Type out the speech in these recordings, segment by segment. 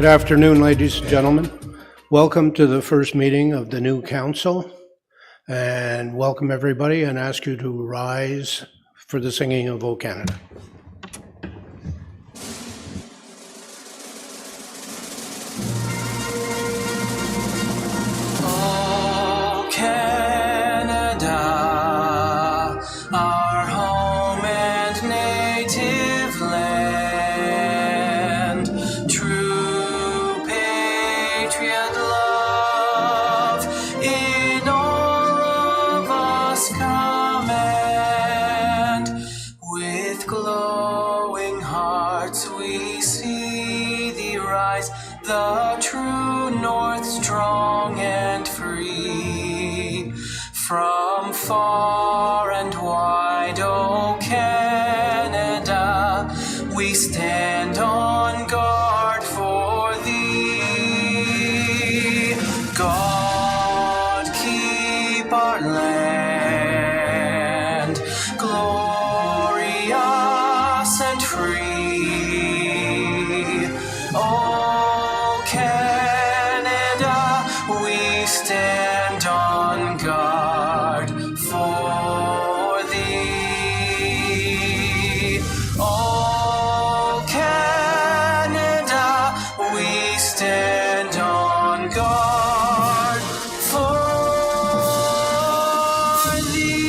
Good afternoon, ladies and gentlemen. Welcome to the first meeting of the new council, and welcome everybody, and ask you to rise for the singing of O Canada. O Canada, our home and native land, true patriot love in all of us command. With glowing hearts we see thee rise, the true north, strong and free. From far and wide, O Canada, we stand on guard for thee. God keep our land glorious and free. O Canada, we stand on guard for thee. O Canada, we stand on guard for thee.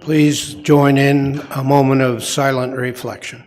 Please join in a moment of silent reflection.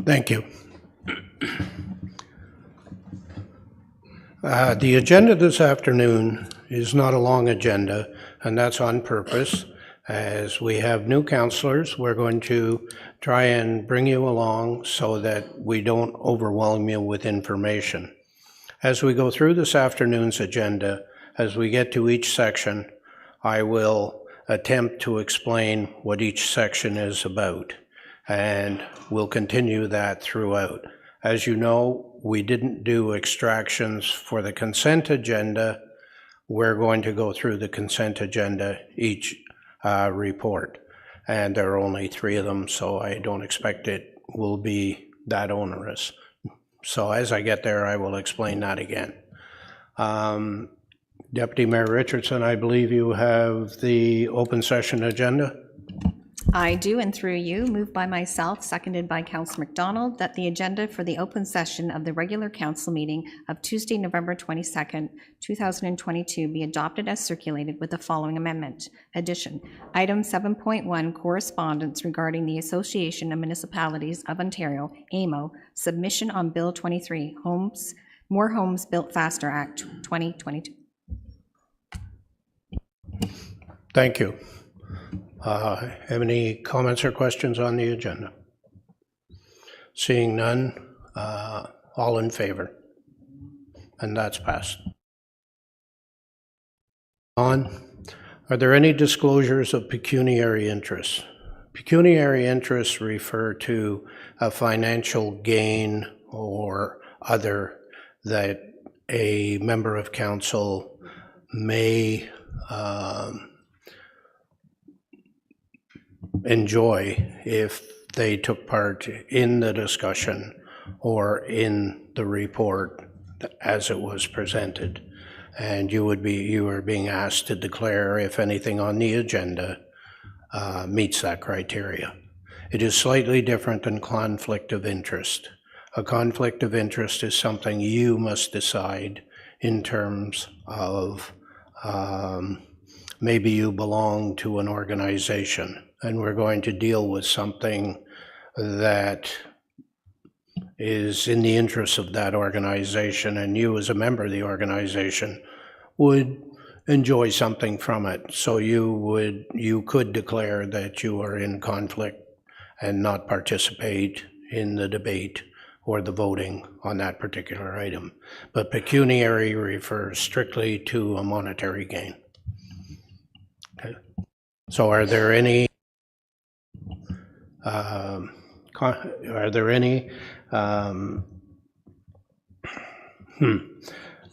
Thank you. The agenda this afternoon is not a long agenda, and that's on purpose. As we have new councillors, we're going to try and bring you along so that we don't overwhelm you with information. As we go through this afternoon's agenda, as we get to each section, I will attempt to explain what each section is about, and we'll continue that throughout. As you know, we didn't do extractions for the consent agenda. We're going to go through the consent agenda each report, and there are only 3 of them, so I don't expect it will be that onerous. So as I get there, I will explain that again. Deputy Mayor Richardson, I believe you have the open session agenda. I do, and through you, moved by myself, seconded by Councillor McDonald, that the agenda for the open session of the regular council meeting of Tuesday, November 22nd, 2022 be adopted as circulated with the following amendment. Addition, item 7.1, correspondence regarding the Association of Municipalities of Ontario, AMO, submission on Bill 23, More Homes Built Faster Act 2022. Thank you. Have any comments or questions on the agenda? Seeing none, all in favor? And that's passed. Are there any disclosures of pecuniary interests? Pecuniary interests refer to a financial gain or other that a member of council may enjoy if they took part in the discussion or in the report as it was presented. And you are being asked to declare if anything on the agenda meets that criteria. It is slightly different than conflict of interest. A conflict of interest is something you must decide in terms of maybe you belong to an organization, and we're going to deal with something that is in the interest of that organization, and you as a member of the organization would enjoy something from it. So you could declare that you are in conflict and not participate in the debate or the voting on that particular item. But pecuniary refers strictly to a monetary gain. Okay. So are there any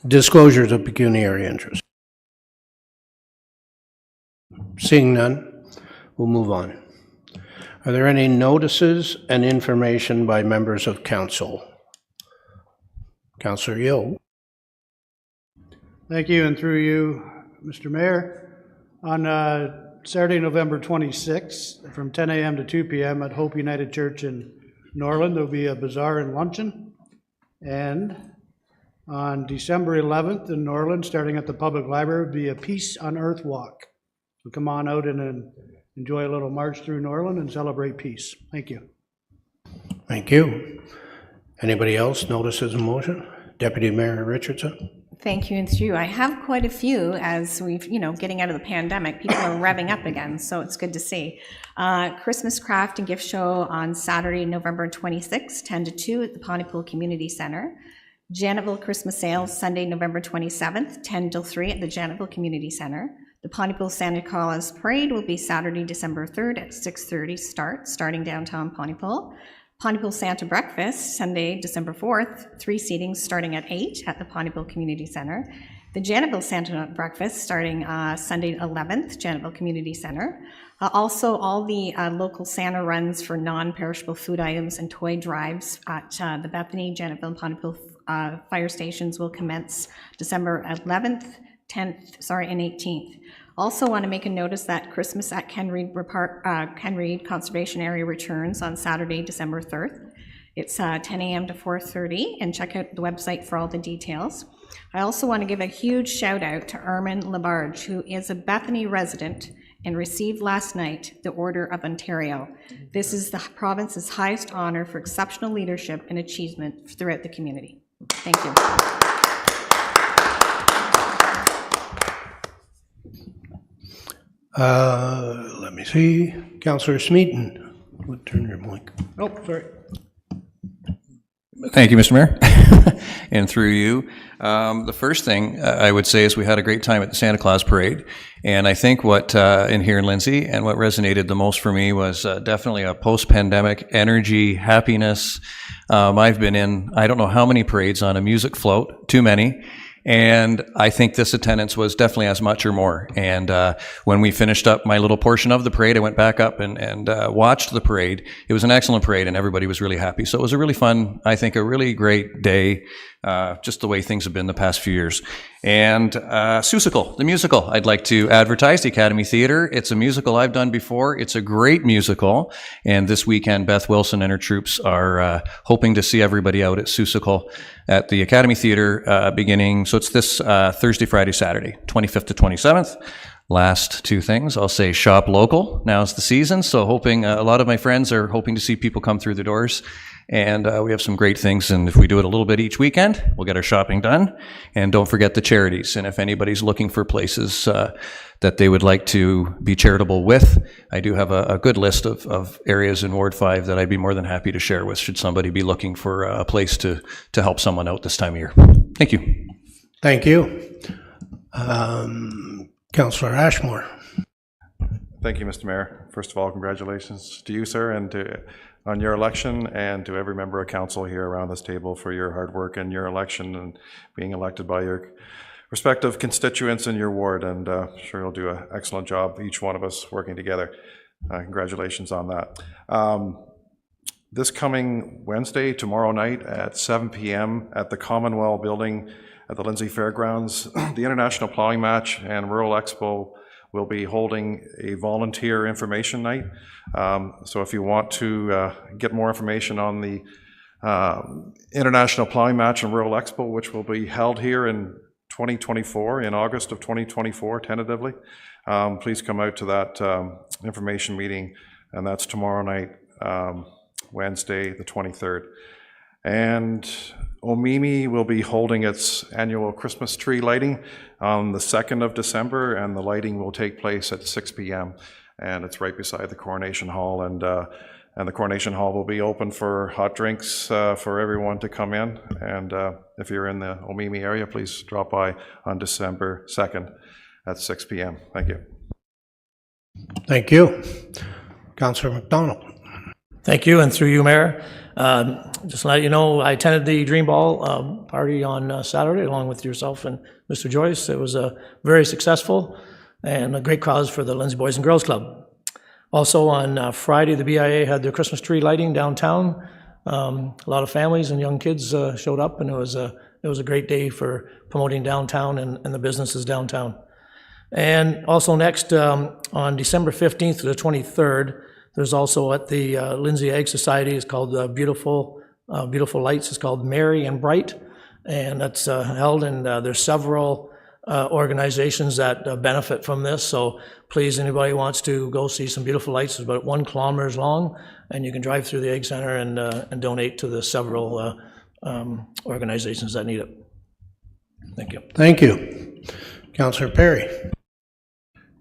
disclosures of pecuniary interest? Seeing none, we'll move on. Are there any notices and information by members of council? Councillor Yo. Thank you, and through you, Mr. Mayor. On Saturday, November 26th, from 10 a.m. to 2 p.m. at Hope United Church in Norland, there'll be a bazaar and luncheon. And on December 11th in Norland, starting at the public library, will be a Peace on Earth walk. So come on out and enjoy a little march through Norland and celebrate peace. Thank you. Thank you. Anybody else notices a motion? Deputy Mayor Richardson. Thank you, and through you. I have quite a few as we've, getting out of the pandemic, people are revving up again, so it's good to see. Christmas craft and gift show on Saturday, November 26th, 10 to 2 at the Pontypool Community Center. Janetville Christmas sales, Sunday, November 27th, 10 till 3 at the Janetville Community Center. The Pontypool Santa Claus Parade will be Saturday, December 3rd at 6:30 starting downtown Pontypool. Pontypool Santa Breakfast, Sunday, December 4th, 3 seatings starting at 8 at the Pontypool Community Center. The Janetville Santa Breakfast starting Sunday 11th, Janetville Community Center. Also, all the local Santa runs for non-perishable food items and toy drives at the Bethany, Janetville, and Pontypool fire stations will commence December 11th, 10th, and 18th. Also want to make a notice that Christmas at Ken Reed Conservation Area returns on Saturday, December 3rd. It's 10 a.m. to 4:30, and check out the website for all the details. I also want to give a huge shout out to Armin Labarge, who is a Bethany resident and received last night the Order of Ontario. This is the province's highest honor for exceptional leadership and achievement throughout the community. Thank you. Let me see. Councillor Smeaton. Turn your mic. Oh, sorry. Thank you, Mr. Mayor. And through you, the first thing I would say is we had a great time at the Santa Claus Parade. And I think what in here in Lindsay and what resonated the most for me was definitely a post-pandemic energy, happiness. I've been in, I don't know how many parades on a music float, too many. And I think this attendance was definitely as much or more. And when we finished up my little portion of the parade, I went back up and watched the parade. It was an excellent parade, and everybody was really happy. So it was a really fun, I think, a really great day, just the way things have been the past few years. And Seussical, the musical, I'd like to advertise the Academy Theatre. It's a musical I've done before. It's a great musical. And this weekend, Beth Wilson and her troops are hoping to see everybody out at Seussical at the Academy Theatre beginning. So it's this Thursday, Friday, Saturday, 25th to 27th. Last two things, I'll say shop local. Now's the season, so hoping a lot of my friends are hoping to see people come through the doors. And we have some great things, and if we do it a little bit each weekend, we'll get our shopping done. And don't forget the charities. And if anybody's looking for places that they would like to be charitable with, I do have a good list of areas in Ward 5 that I'd be more than happy to share with should somebody be looking for a place to help someone out this time of year. Thank you. Thank you. Councillor Ashmore. Thank you, Mr. Mayor. First of all, congratulations to you, sir, and on your election, and to every member of council here around this table for your hard work and your election and being elected by your respective constituents in your ward. And sure you'll do an excellent job, each one of us working together. Congratulations on that. This coming Wednesday, tomorrow night at 7 p.m. at the Commonwealth Building at the Lindsay Fairgrounds, the International Plowing Match and Rural Expo will be holding a volunteer information night. So if you want to get more information on the International Plowing Match and Rural Expo, which will be held here in 2024, in August of 2024, tentatively. Please come out to that information meeting, and that's tomorrow night, Wednesday, the 23rd. And Omimi will be holding its annual Christmas tree lighting on the 2nd of December, and the lighting will take place at 6 p.m. And it's right beside the Coronation Hall, and the Coronation Hall will be open for hot drinks for everyone to come in. And if you're in the Omimi area, please drop by on December 2nd at 6 p.m. Thank you. Thank you. Councillor McDonald. Thank you, and through you, Mayor. Just to let you know, I attended the Dream Ball party on Saturday along with yourself and Mr. Joyce. It was very successful and a great cause for the Lindsay Boys and Girls Club. Also on Friday, the BIA had their Christmas tree lighting downtown. A lot of families and young kids showed up, and it was a great day for promoting downtown and the businesses downtown. And also next, on December 15th to the 23rd, there's also at the Lindsay Ag Society, it's called Beautiful Lights, it's called Merry and Bright, and that's held, and there's several organizations that benefit from this, so please, anybody who wants to go see some beautiful lights, it's about 1 kilometer long, and you can drive through the Ag Center and donate to the several organizations that need it. Thank you. Thank you. Councillor Perry.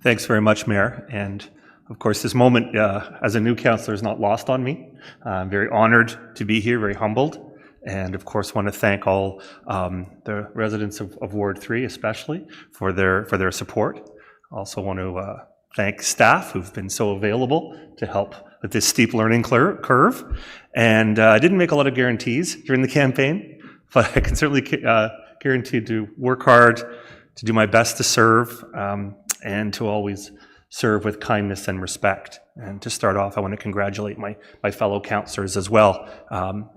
Thanks very much, Mayor. And of course, this moment as a new councillor is not lost on me. I'm very honored to be here, very humbled. And of course, want to thank all the residents of Ward 3 especially for their support. Also want to thank staff who've been so available to help with this steep learning curve. And I didn't make a lot of guarantees during the campaign, but I can certainly guarantee to work hard, to do my best to serve, and to always serve with kindness and respect. And to start off, I want to congratulate my fellow councillors as well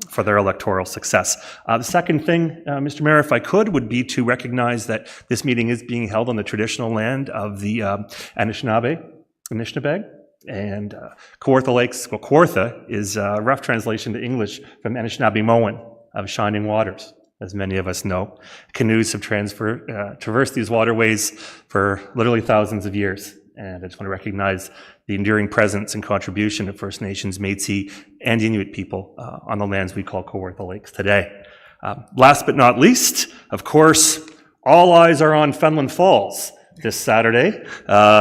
for their electoral success. The second thing, Mr. Mayor, if I could, would be to recognize that this meeting is being held on the traditional land of the Anishinaabe, and Kawartha Lakes. Well, Kawartha is a rough translation to English from Anishinaabe of shining waters. As many of us know, canoes have traversed these waterways for literally thousands of years. And I just want to recognize the enduring presence and contribution of First Nations, Métis, and Inuit people on the lands we call Kawartha Lakes today. Last but not least, of course, all eyes are on Fenelon Falls this Saturday.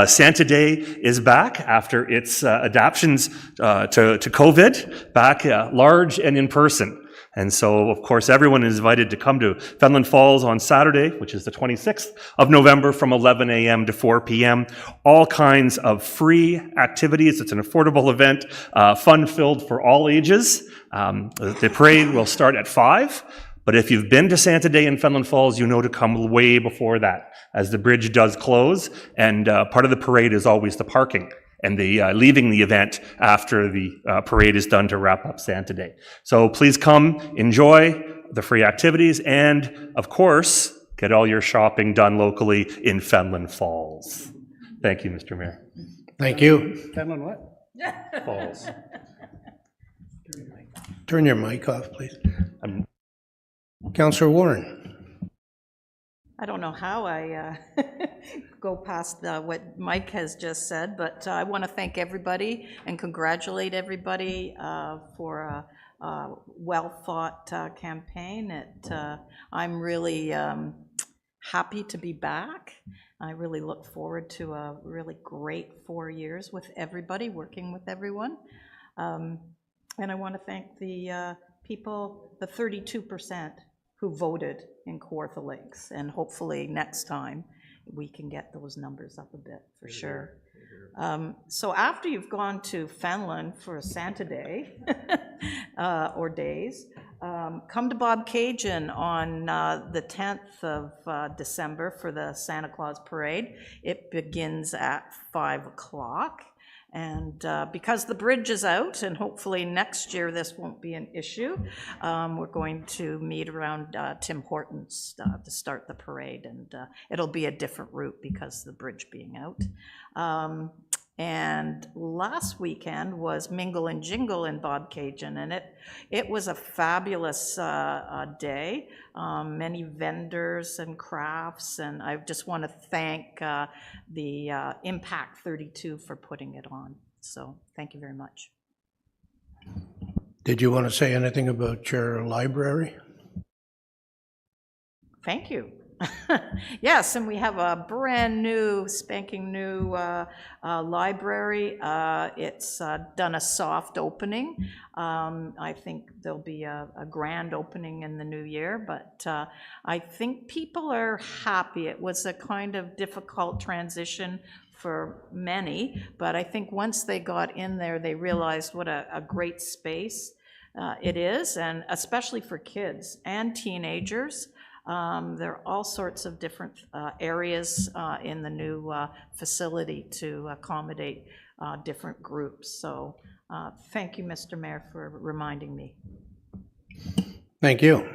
Santa Day is back after its adaptations to COVID, back large and in person. And so, of course, everyone is invited to come to Fenelon Falls on Saturday, which is the 26th of November from 11 a.m. to 4 p.m. All kinds of free activities. It's an affordable event, fun-filled for all ages. The parade will start at 5. But if you've been to Santa Day in Fenelon Falls, you know to come way before that, as the bridge does close, and part of the parade is always the parking and the leaving the event after the parade is done to wrap up Santa Day. So please come, enjoy the free activities, and of course, get all your shopping done locally in Fenelon Falls. Thank you, Mr. Mayor. Thank you. Fenelon what? Falls. Turn your mic off, please. Councillor Warren. I don't know how I go past what Mike has just said, but I want to thank everybody and congratulate everybody for a well-thought campaign. I'm really happy to be back. I really look forward to a really great 4 years with everybody, working with everyone. And I want to thank the people, the 32%, who voted in Kawartha Lakes, and hopefully next time we can get those numbers up a bit for sure. So after you've gone to Fenelon for a Santa Day or days, come to Bob Cajun on the 10th of December for the Santa Claus Parade. It begins at 5 o'clock. And because the bridge is out, and hopefully next year this won't be an issue, we're going to meet around Tim Hortons to start the parade, and it'll be a different route because of the bridge being out. And last weekend was Mingle and Jingle in Bodcajun, and it was a fabulous day. Many vendors and crafts, and I just want to thank the Impact 32 for putting it on. So thank you very much. Did you want to say anything about your library? Thank you. Yes, and we have a brand new, spanking new library. It's done a soft opening. I think there'll be a grand opening in the new year, but I think people are happy. It was a kind of difficult transition for many, but I think once they got in there, they realized what a great space it is, and especially for kids and teenagers. There are all sorts of different areas in the new facility to accommodate different groups. So thank you, Mr. Mayor, for reminding me. Thank you.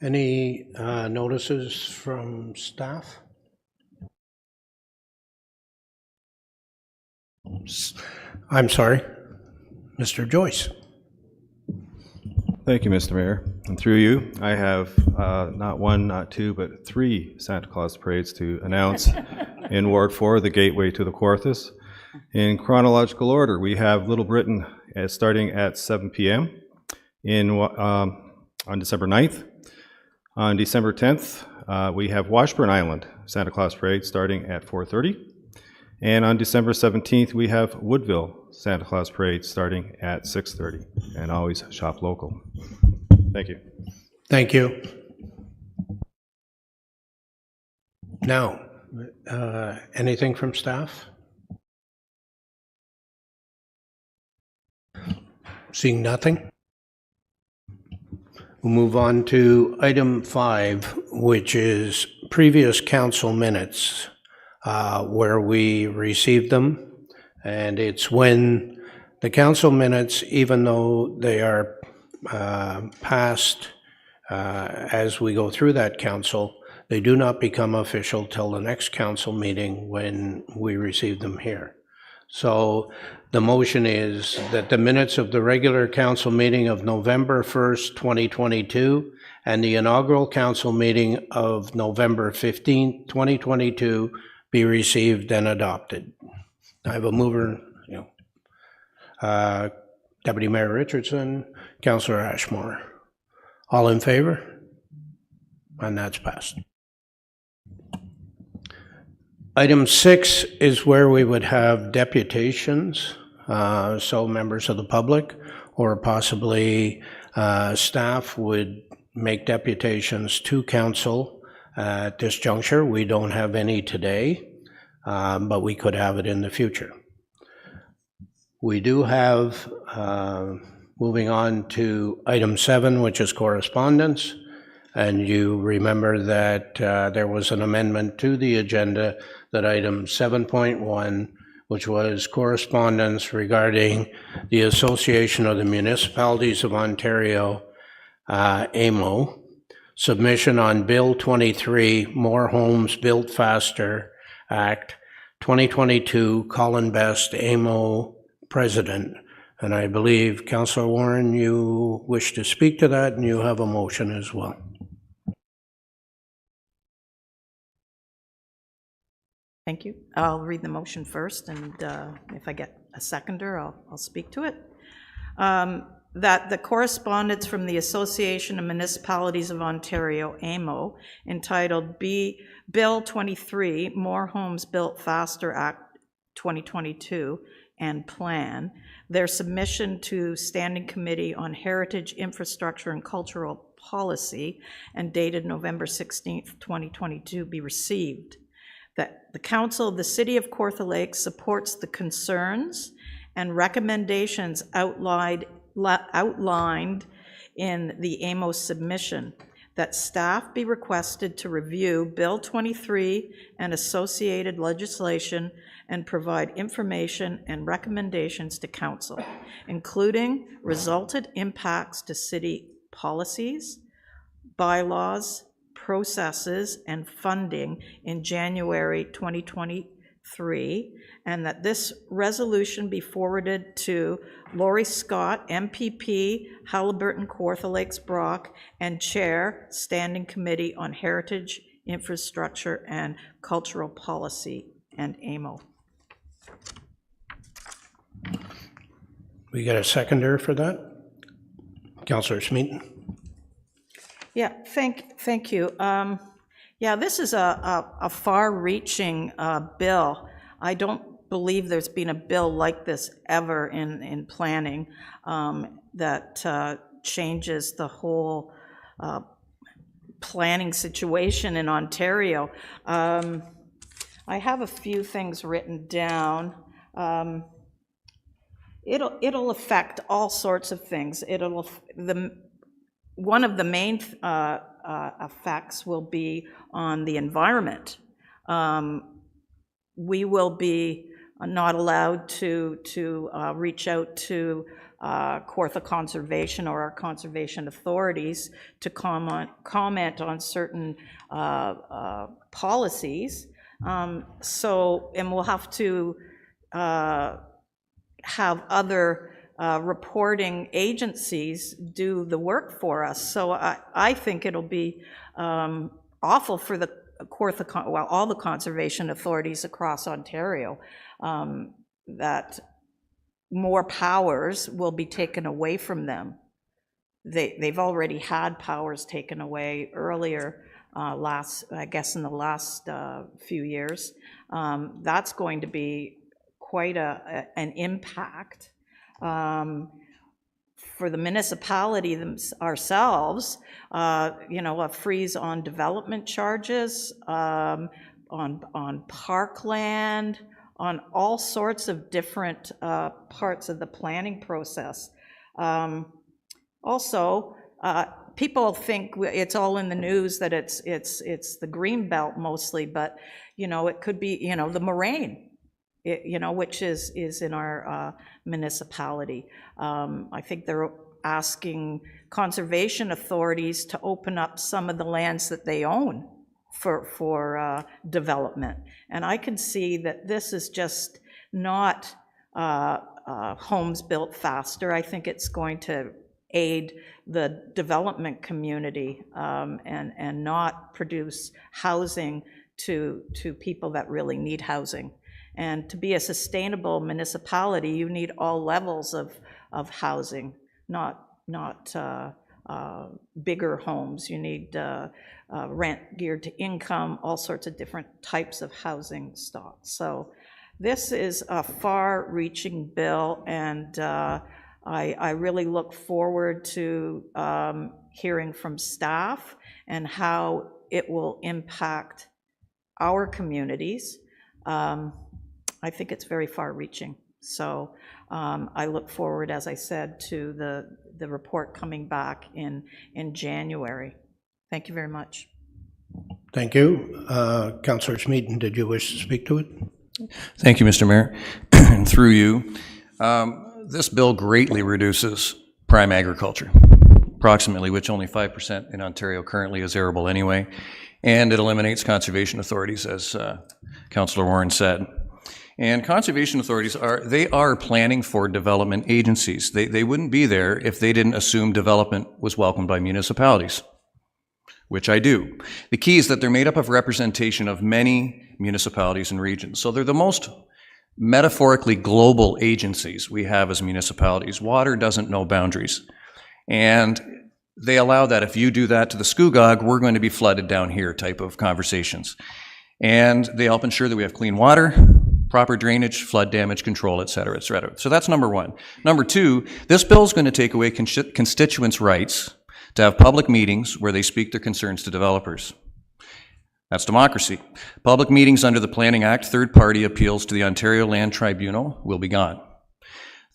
Any notices from staff? I'm sorry, Mr. Joyce. Thank you, Mr. Mayor. And through you, I have not one, not two, but 3 Santa Claus parades to announce in Ward 4, the gateway to the Kawarthas. In chronological order, we have Little Britain starting at 7 p.m. On December 9th. On December 10th, we have Washburn Island Santa Claus parade starting at 4:30. And on December 17th, we have Woodville Santa Claus parade starting at 6:30. And always shop local. Thank you. Thank you. Now, anything from staff? Seeing nothing? We'll move on to item 5, which is previous council minutes, where we received them. And it's when the council minutes, even though they are passed as we go through that council, they do not become official till the next council meeting when we receive them here. So the motion is that the minutes of the regular council meeting of November 1st, 2022, and the inaugural council meeting of November 15th, 2022, be received and adopted. I have a mover, Deputy Mayor Richardson, Councillor Ashmore. All in favor? And that's passed. Item 6 is where we would have deputations, so members of the public or possibly staff would make deputations to council. At this juncture, we don't have any today, but we could have it in the future. We do have, moving on to item 7, which is correspondence. And you remember that there was an amendment to the agenda, that item 7.1, which was correspondence regarding the Association of the Municipalities of Ontario, AMO, submission on Bill 23, More Homes Built Faster Act, 2022, Colin Best, AMO President. And I believe, Councillor Warren, you wish to speak to that, and you have a motion as well. Thank you. I'll read the motion first, and if I get a seconder, I'll speak to it. That the correspondence from the Association of Municipalities of Ontario, AMO, entitled Bill 23, More Homes Built Faster Act 2022, and Plan, their submission to Standing Committee on Heritage, Infrastructure, and Cultural Policy, and dated November 16th, 2022, be received. That the Council of the City of Kawartha Lakes supports the concerns and recommendations outlined in the AMO submission, that staff be requested to review Bill 23 and associated legislation and provide information and recommendations to Council, including resultant impacts to city policies, bylaws, processes, and funding in January 2023 3, and that this resolution be forwarded to Laurie Scott, MPP, Halliburton, Kawartha Lakes, Brock, and Chair, Standing Committee on Heritage, Infrastructure, and Cultural Policy, and AMO. We got a seconder for that? Councillor Smeaton? Yeah, thank you. Yeah, this is a far-reaching bill. I don't believe there's been a bill like this ever in planning that changes the whole planning situation in Ontario. I have a few things written down. It'll affect all sorts of things. One of the main effects will be on the environment. We will be not allowed to reach out to Kawartha Conservation or our conservation authorities to comment on certain policies. And we'll have to have other reporting agencies do the work for us. So I think it'll be awful for the Kawartha, well, all the conservation authorities across Ontario, that more powers will be taken away from them. They've already had powers taken away earlier, I guess in the last few years. That's going to be quite an impact. For the municipality ourselves, a freeze on development charges, on parkland, on all sorts of different parts of the planning process. Also, people think it's all in the news that it's the green belt mostly, but it could be the moraine. Which is in our municipality. I think they're asking conservation authorities to open up some of the lands that they own for development. And I can see that this is just not homes built faster. I think it's going to aid the development community and not produce housing to people that really need housing. And to be a sustainable municipality, you need all levels of housing, not bigger homes. You need rent geared to income, all sorts of different types of housing stock. So this is a far-reaching bill, and I really look forward to hearing from staff and how it will impact our communities. I think it's very far-reaching. So I look forward, as I said, to the report coming back in January. Thank you very much. Thank you. Councillor Smeaton, did you wish to speak to it? Thank you, Mr. Mayor. And through you, this bill greatly reduces prime agriculture, approximately, which only 5% in Ontario currently is arable anyway, and it eliminates conservation authorities, as Councillor Warren said. And conservation authorities are planning for development agencies. They wouldn't be there if they didn't assume development was welcomed by municipalities, which I do. The key is that they're made up of representation of many municipalities and regions. So they're the most metaphorically global agencies we have as municipalities. Water doesn't know boundaries. And they allow that if you do that to the Scugog, we're going to be flooded down here type of conversations. And they help ensure that we have clean water, proper drainage, flood damage control, et cetera, et cetera. So that's number one. Number two, this bill is going to take away constituents' rights to have public meetings where they speak their concerns to developers. That's democracy. Public meetings under the Planning Act, third-party appeals to the Ontario Land Tribunal will be gone.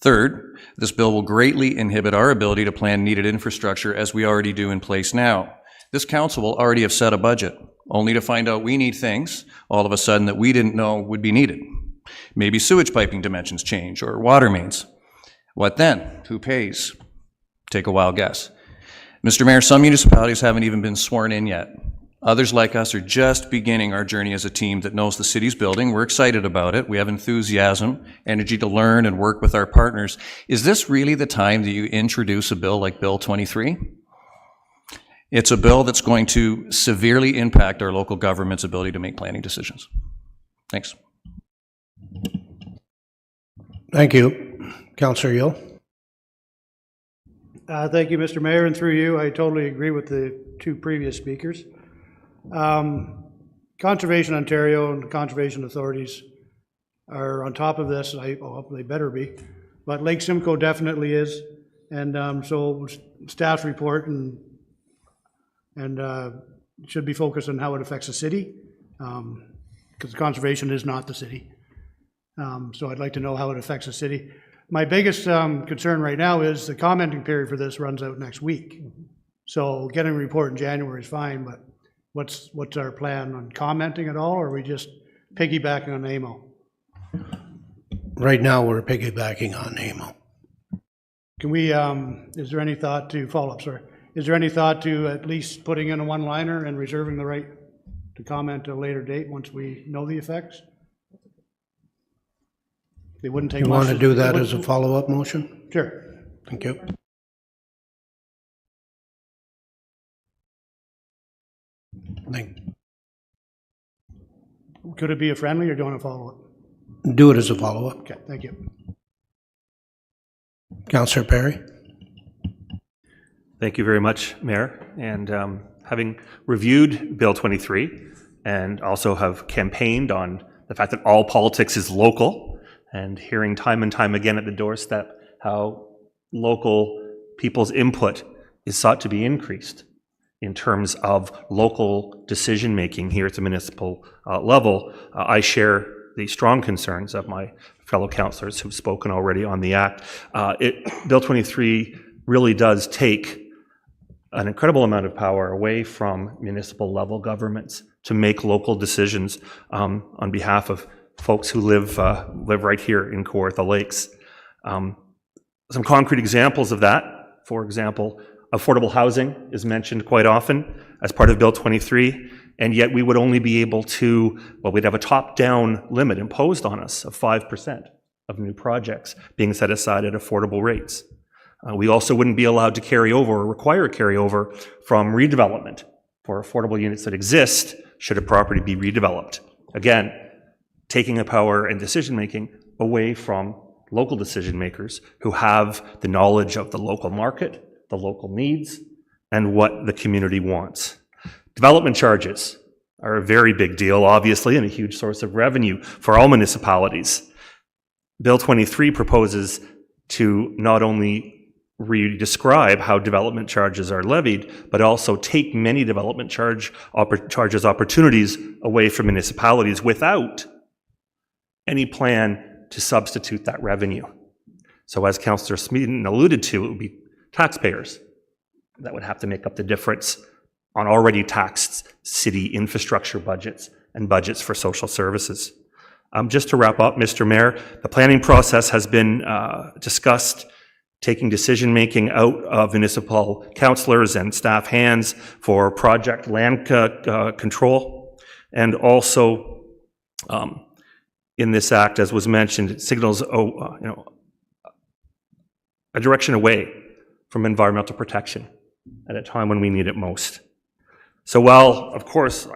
Third, this bill will greatly inhibit our ability to plan needed infrastructure as we already do in place now. This council will already have set a budget, only to find out we need things all of a sudden that we didn't know would be needed. Maybe sewage piping dimensions change or water mains. What then? Who pays? Take a wild guess. Mr. Mayor, some municipalities haven't even been sworn in yet. Others like us are just beginning our journey as a team that knows the city's building. We're excited about it. We have enthusiasm, energy to learn and work with our partners. Is this really the time that you introduce a bill like Bill 23? It's a bill that's going to severely impact our local government's ability to make planning decisions. Thanks. Thank you. Councillor Yule. Thank you, Mr. Mayor, and through you, I totally agree with the two previous speakers. Conservation Ontario and the conservation authorities are on top of this. They better be, but Lake Simcoe definitely is, and so staff's report and should be focused on how it affects the city, because conservation is not the city. So I'd like to know how it affects the city. My biggest concern right now is the commenting period for this runs out next week. So getting a report in January is fine, but what's our plan on commenting at all, or are we just piggybacking on AMO? Right now, we're piggybacking on AMO. Can we, is there any thought to, follow-up, sorry, is there any thought to at least putting in a one-liner and reserving the right to comment at a later date once we know the effects? They wouldn't take much. You want to do that as a follow-up motion? Sure. Thank you. Could it be a friendly, or do you want to follow up? Do it as a follow-up. Okay, thank you. Councillor Perry. Thank you very much, Mayor. And having reviewed Bill 23 and also have campaigned on the fact that all politics is local, and hearing time and time again at the doorstep how local people's input is sought to be increased in terms of local decision-making here at the municipal level, I share the strong concerns of my fellow councillors who've spoken already on the Act. Bill 23 really does take an incredible amount of power away from municipal level governments to make local decisions on behalf of folks who live right here in Kawartha Lakes. Some concrete examples of that, for example, affordable housing is mentioned quite often as part of Bill 23, and yet we would only be able to, well, we'd have a top-down limit imposed on us of 5% of new projects being set aside at affordable rates. We also wouldn't be allowed to carry over or require carryover from redevelopment for affordable units that exist should a property be redeveloped. Again, taking the power and decision-making away from local decision makers who have the knowledge of the local market, the local needs, and what the community wants. Development charges are a very big deal, obviously, and a huge source of revenue for all municipalities. Bill 23 proposes to not only re-describe how development charges are levied, but also take many development charges opportunities away from municipalities without any plan to substitute that revenue. So as Councillor Smeaton alluded to, it would be taxpayers that would have to make up the difference on already taxed city infrastructure budgets and budgets for social services. Just to wrap up, Mr. Mayor, the planning process has been discussed, taking decision-making out of municipal councillors and staff hands for project land control, and also in this act, as was mentioned, it signals a direction away from environmental protection at a time when we need it most. So while, of course,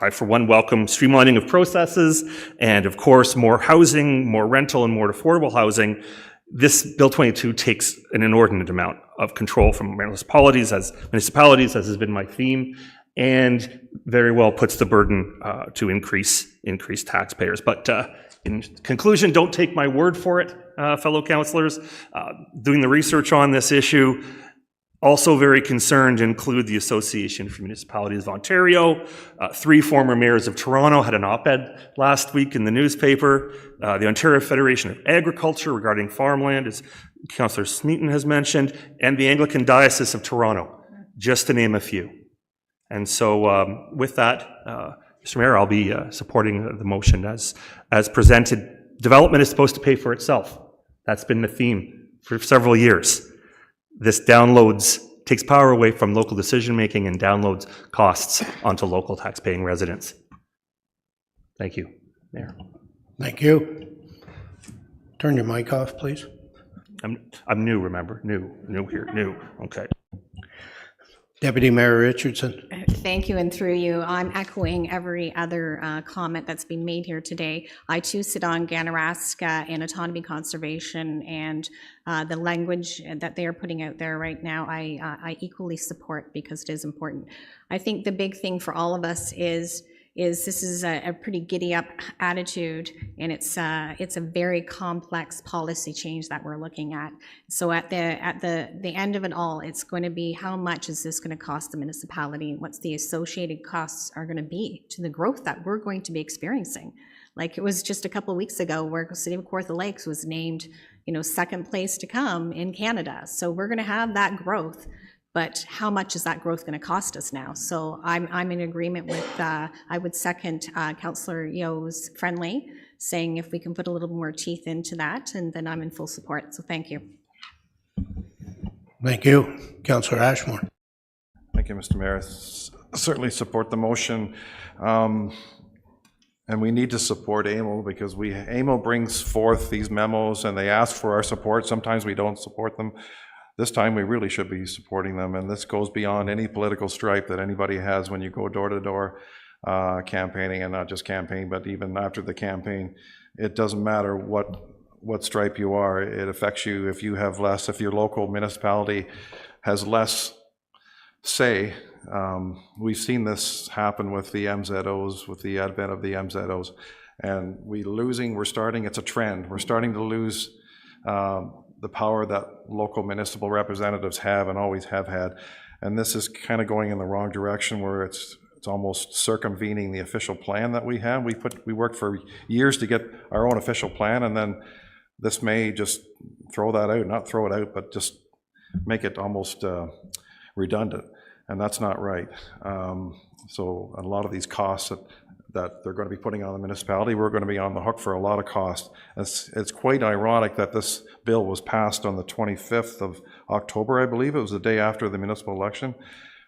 I for one welcome streamlining of processes and, of course, more housing, more rental, and more affordable housing, this Bill 22 takes an inordinate amount of control from municipalities, as has been my theme, and very well puts the burden to increase taxpayers. But in conclusion, don't take my word for it, fellow councillors. Doing the research on this issue, also very concerned include the Association for Municipalities of Ontario. 3 former mayors of Toronto had an op-ed last week in the newspaper. The Ontario Federation of Agriculture regarding farmland, as Councillor Smeaton has mentioned, and the Anglican Diocese of Toronto, just to name a few. And so with that, Mr. Mayor, I'll be supporting the motion as presented. Development is supposed to pay for itself. That's been the theme for several years. This downloads takes power away from local decision-making and downloads costs onto local tax-paying residents. Thank you, Mayor. Thank you. Turn your mic off, please. I'm new, remember? New here, new. Okay. Deputy Mayor Richardson. Thank you, and through you, I'm echoing every other comment that's been made here today. I too sit on Ganarask and Autonomy Conservation, and the language that they are putting out there right now, I equally support because it is important. I think the big thing for all of us is this is a pretty giddy up attitude, and it's a very complex policy change that we're looking at. So at the end of it all, it's going to be how much is this going to cost the municipality, and what's the associated costs are going to be to the growth that we're going to be experiencing. Like it was just a couple of weeks ago where the city of Kawartha Lakes was named, second place to come in Canada. So we're going to have that growth. But how much is that growth going to cost us now? So I'm in agreement with, I would second Councillor Yo's friendly, saying if we can put a little more teeth into that, and then I'm in full support. So thank you. Thank you. Councillor Ashmore. Thank you, Mr. Mayor. Certainly support the motion. And we need to support AMO because AMO brings forth these memos and they ask for our support. Sometimes we don't support them. This time we really should be supporting them, and this goes beyond any political stripe that anybody has when you go door to door campaigning, and not just campaign, but even after the campaign. It doesn't matter what stripe you are, it affects you if you have less, if your local municipality has less say. We've seen this happen with the MZOs, with the advent of the MZOs, and it's a trend. We're starting to lose the power that local municipal representatives have and always have had. And this is kind of going in the wrong direction where it's almost circumvening the official plan that we have. We worked for years to get our own official plan, and then this may just throw that out, not throw it out, but just make it almost redundant. And that's not right. So a lot of these costs that they're going to be putting on the municipality, we're going to be on the hook for a lot of cost. It's quite ironic that this bill was passed on the 25th of October, I believe. It was the day after the municipal election.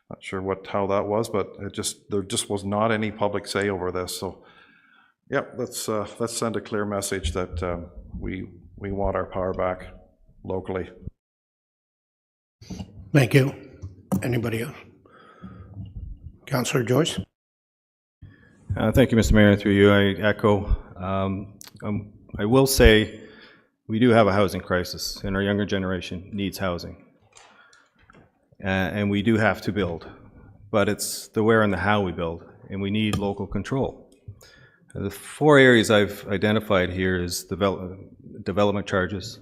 Not sure how that was, but there just was not any public say over this. So, yeah, let's send a clear message that we want our power back locally. Thank you. Anybody else? Councillor Joyce. Thank you, Mr. Mayor. Through you, I echo. I will say we do have a housing crisis, and our younger generation needs housing. And we do have to build, but it's the where and the how we build, and we need local control. The 4 areas I've identified here is development charges,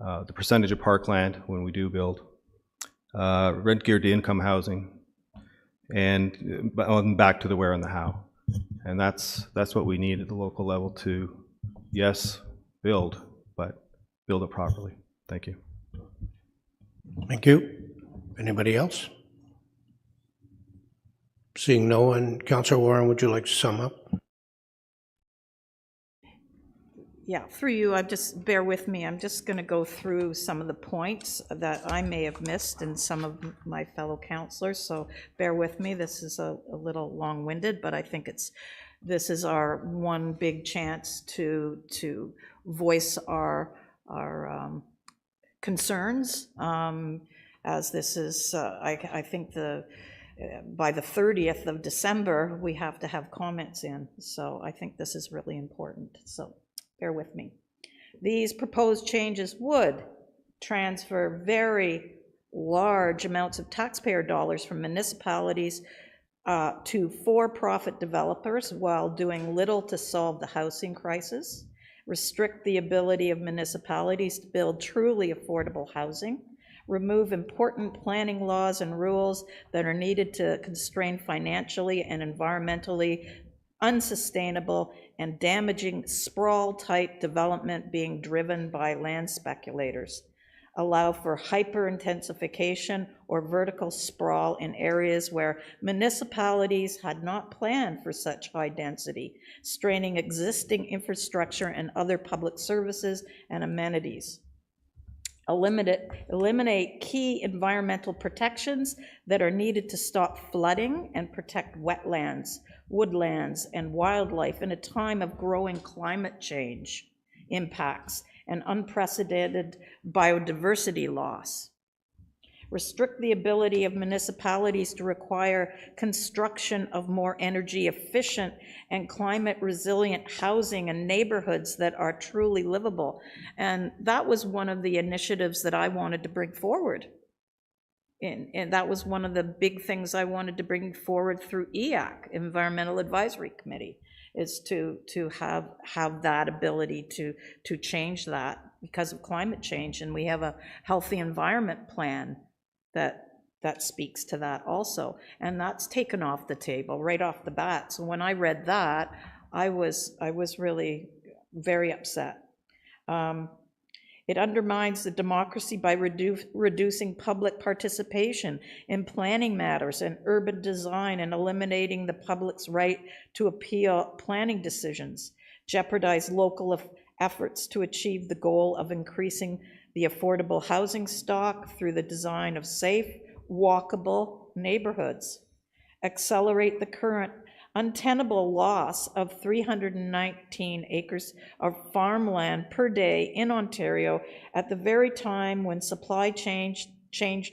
the percentage of parkland when we do build, rent geared to income housing, and back to the where and the how. And that's what we need at the local level to, yes, build, but build it properly. Thank you. Thank you. Anybody else? Seeing no one, Councillor Warren, would you like to sum up? Yeah, through you, bear with me. I'm just going to go through some of the points that I may have missed and some of my fellow councillors, so bear with me. This is a little long-winded, but I think this is our one big chance to voice our concerns, as this is, I think by the 30th of December, we have to have comments in, so I think this is really important. So bear with me. These proposed changes would transfer very large amounts of taxpayer dollars from municipalities to for-profit developers while doing little to solve the housing crisis, restrict the ability of municipalities to build truly affordable housing, remove important planning laws and rules that are needed to constrain financially and environmentally unsustainable and damaging sprawl-type development being driven by land speculators, allow for hyper-intensification or vertical sprawl in areas where municipalities had not planned for such high density, straining existing infrastructure and other public services and amenities, eliminate key environmental protections that are needed to stop flooding and protect wetlands, woodlands, and wildlife in a time of growing climate change impacts and unprecedented biodiversity loss. Restrict the ability of municipalities to require construction of more energy efficient and climate resilient housing and neighborhoods that are truly livable. And that was one of the initiatives that I wanted to bring forward. And that was one of the big things I wanted to bring forward through EAC, Environmental Advisory Committee, is to have that ability to change that because of climate change. And we have a healthy environment plan that speaks to that also. And that's taken off the table right off the bat. So when I read that, I was really very upset. It undermines the democracy by reducing public participation in planning matters and urban design and eliminating the public's right to appeal planning decisions, jeopardize local efforts to achieve the goal of increasing the affordable housing stock through the design of safe, walkable neighborhoods, accelerate the current untenable loss of 319 acres of farmland per day in Ontario at the very time when supply change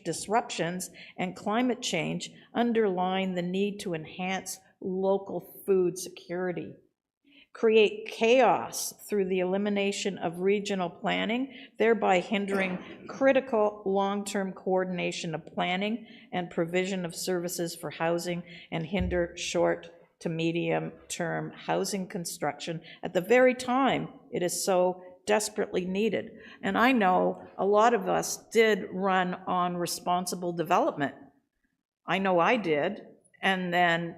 disruptions and climate change underline the need to enhance local food security. Create chaos through the elimination of regional planning, thereby hindering critical long-term coordination of planning and provision of services for housing, and hinder short to medium-term housing construction at the very time it is so desperately needed. And I know a lot of us did run on responsible development. I know I did, and then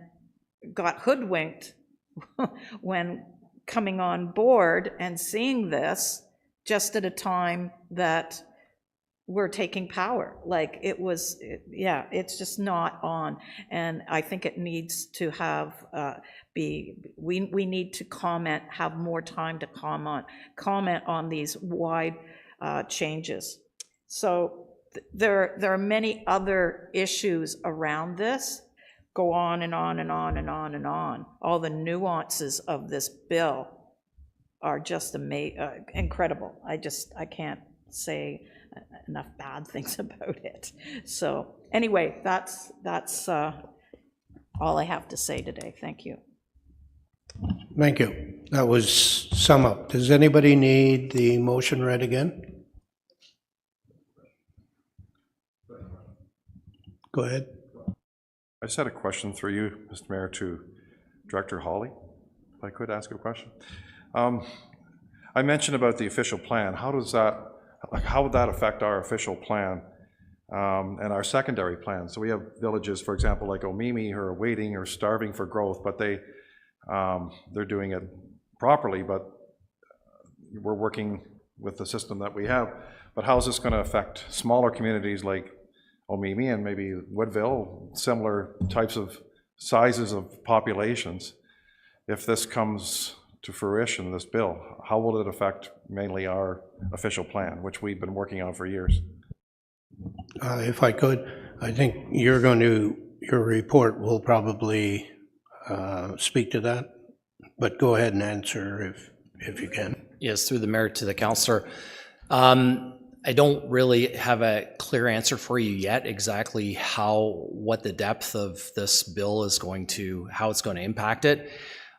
got hoodwinked when coming on board and seeing this just at a time that we're taking power. Like it's just not on. And I think it needs to have, we need to have more time to comment on these wide changes. So there are many other issues around this. Go on and on and on and on and on. All the nuances of this bill are just incredible. I can't say enough bad things about it. So anyway, that's all I have to say today. Thank you. Thank you. That was sum up. Does anybody need the motion read again? Go ahead. I just had a question through you, Mr. Mayor, to Director Hawley, if I could ask a question. I mentioned about the official plan. How would that affect our official plan and our secondary plan? So we have villages, for example, like Omimi, who are waiting or starving for growth, but they're doing it properly, but we're working with the system that we have. But how is this going to affect smaller communities like Omimi and maybe Woodville, similar types of sizes of populations? If this comes to fruition, this bill, how will it affect mainly our official plan, which we've been working on for years? If I could, I think your report will probably speak to that, but go ahead and answer if you can. Yes, through the mayor to the councillor. I don't really have a clear answer for you yet exactly what the depth of this bill is how it's going to impact it.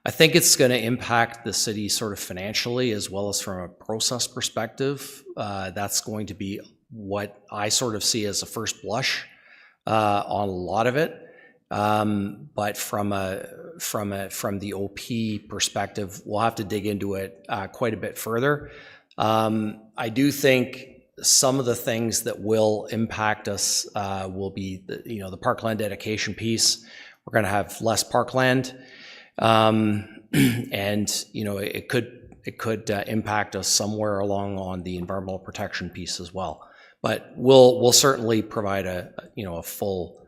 I think it's going to impact the city sort of financially as well as from a process perspective. That's going to be what I sort of see as a first blush on a lot of it. But from the OP perspective, we'll have to dig into it quite a bit further. I do think some of the things that will impact us will be the parkland dedication piece. We're going to have less parkland, and it could impact us somewhere along on the environmental protection piece as well. But we'll certainly provide a full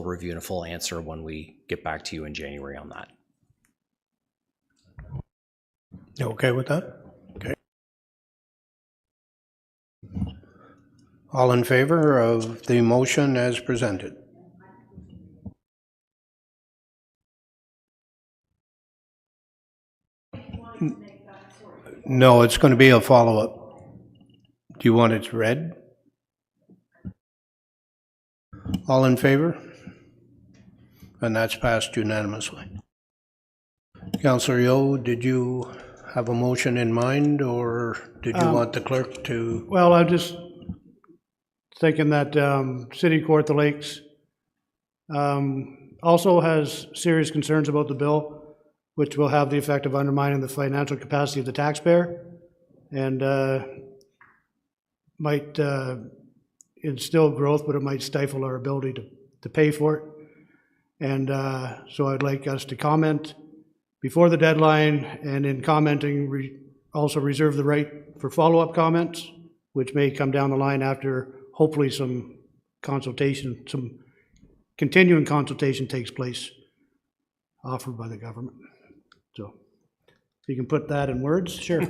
review and a full answer when we get back to you in January on that. You okay with that? Okay. All in favor of the motion as presented? No, it's going to be a follow-up. Do you want it read? All in favor? And that's passed unanimously. Councillor Yeo, did you have a motion in mind, or did you want the clerk to? Well, I'm just thinking that City Kawartha Lakes also has serious concerns about the bill, which will have the effect of undermining the financial capacity of the taxpayer and might instill growth, but it might stifle our ability to pay for it. And so I'd like us to comment before the deadline, and in commenting, also reserve the right for follow-up comments, which may come down the line after hopefully some consultation, some continuing consultation takes place offered by the government. So if you can put that in words, sure.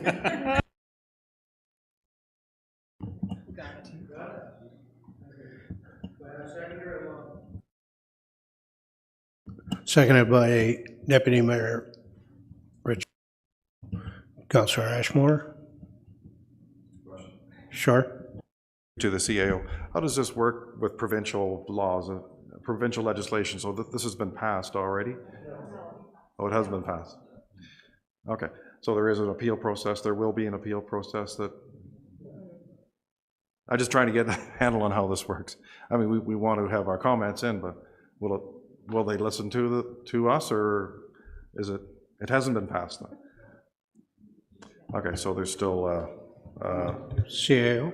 Seconded by Deputy Mayor Richardson. Councillor Ashmore? Sure. To the CAO, how does this work with provincial laws, provincial legislation? So this has been passed already? Oh, it has been passed. Okay, so there is an appeal process. There will be an appeal process that. I'm just trying to get a handle on how this works. I mean, we want to have our comments in, but will they listen to us, or is it hasn't been passed then? Okay, so there's still CAO?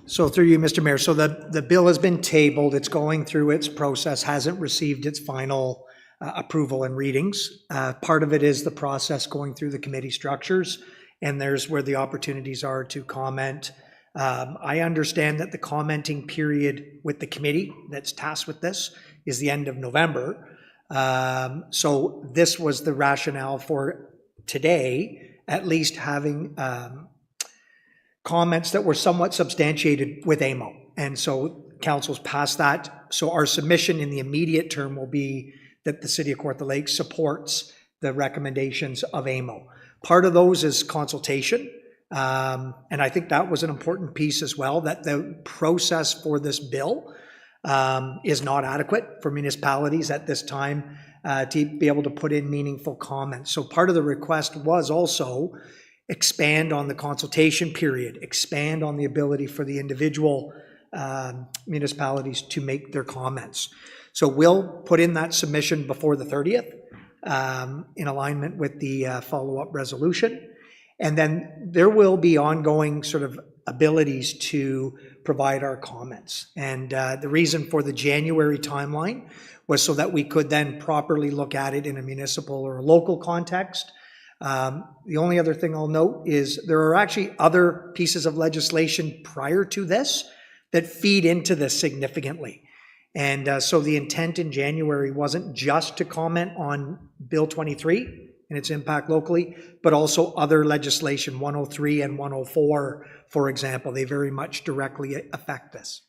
So through you, Mr. Mayor, so the bill has been tabled, it's going through its process, hasn't received its final approval and readings. Part of it is the process going through the committee structures, and there's where the opportunities are to comment. I understand that the commenting period with the committee that's tasked with this is the end of November. So this was the rationale for today, at least having comments that were somewhat substantiated with AMO. And so council's passed that. So our submission in the immediate term will be that the City of Kawartha Lakes supports the recommendations of AMO. Part of those is consultation. And I think that was an important piece as well, that the process for this bill is not adequate for municipalities at this time to be able to put in meaningful comments. So part of the request was also expand on the consultation period, expand on the ability for the individual municipalities to make their comments. So we'll put in that submission before the 30th in alignment with the follow-up resolution. And then there will be ongoing sort of abilities to provide our comments. And the reason for the January timeline was so that we could then properly look at it in a municipal or a local context. The only other thing I'll note is there are actually other pieces of legislation prior to this that feed into this significantly. And so the intent in January wasn't just to comment on Bill 23 and its impact locally, but also other legislation, 103 and 104, for example. They very much directly affect this.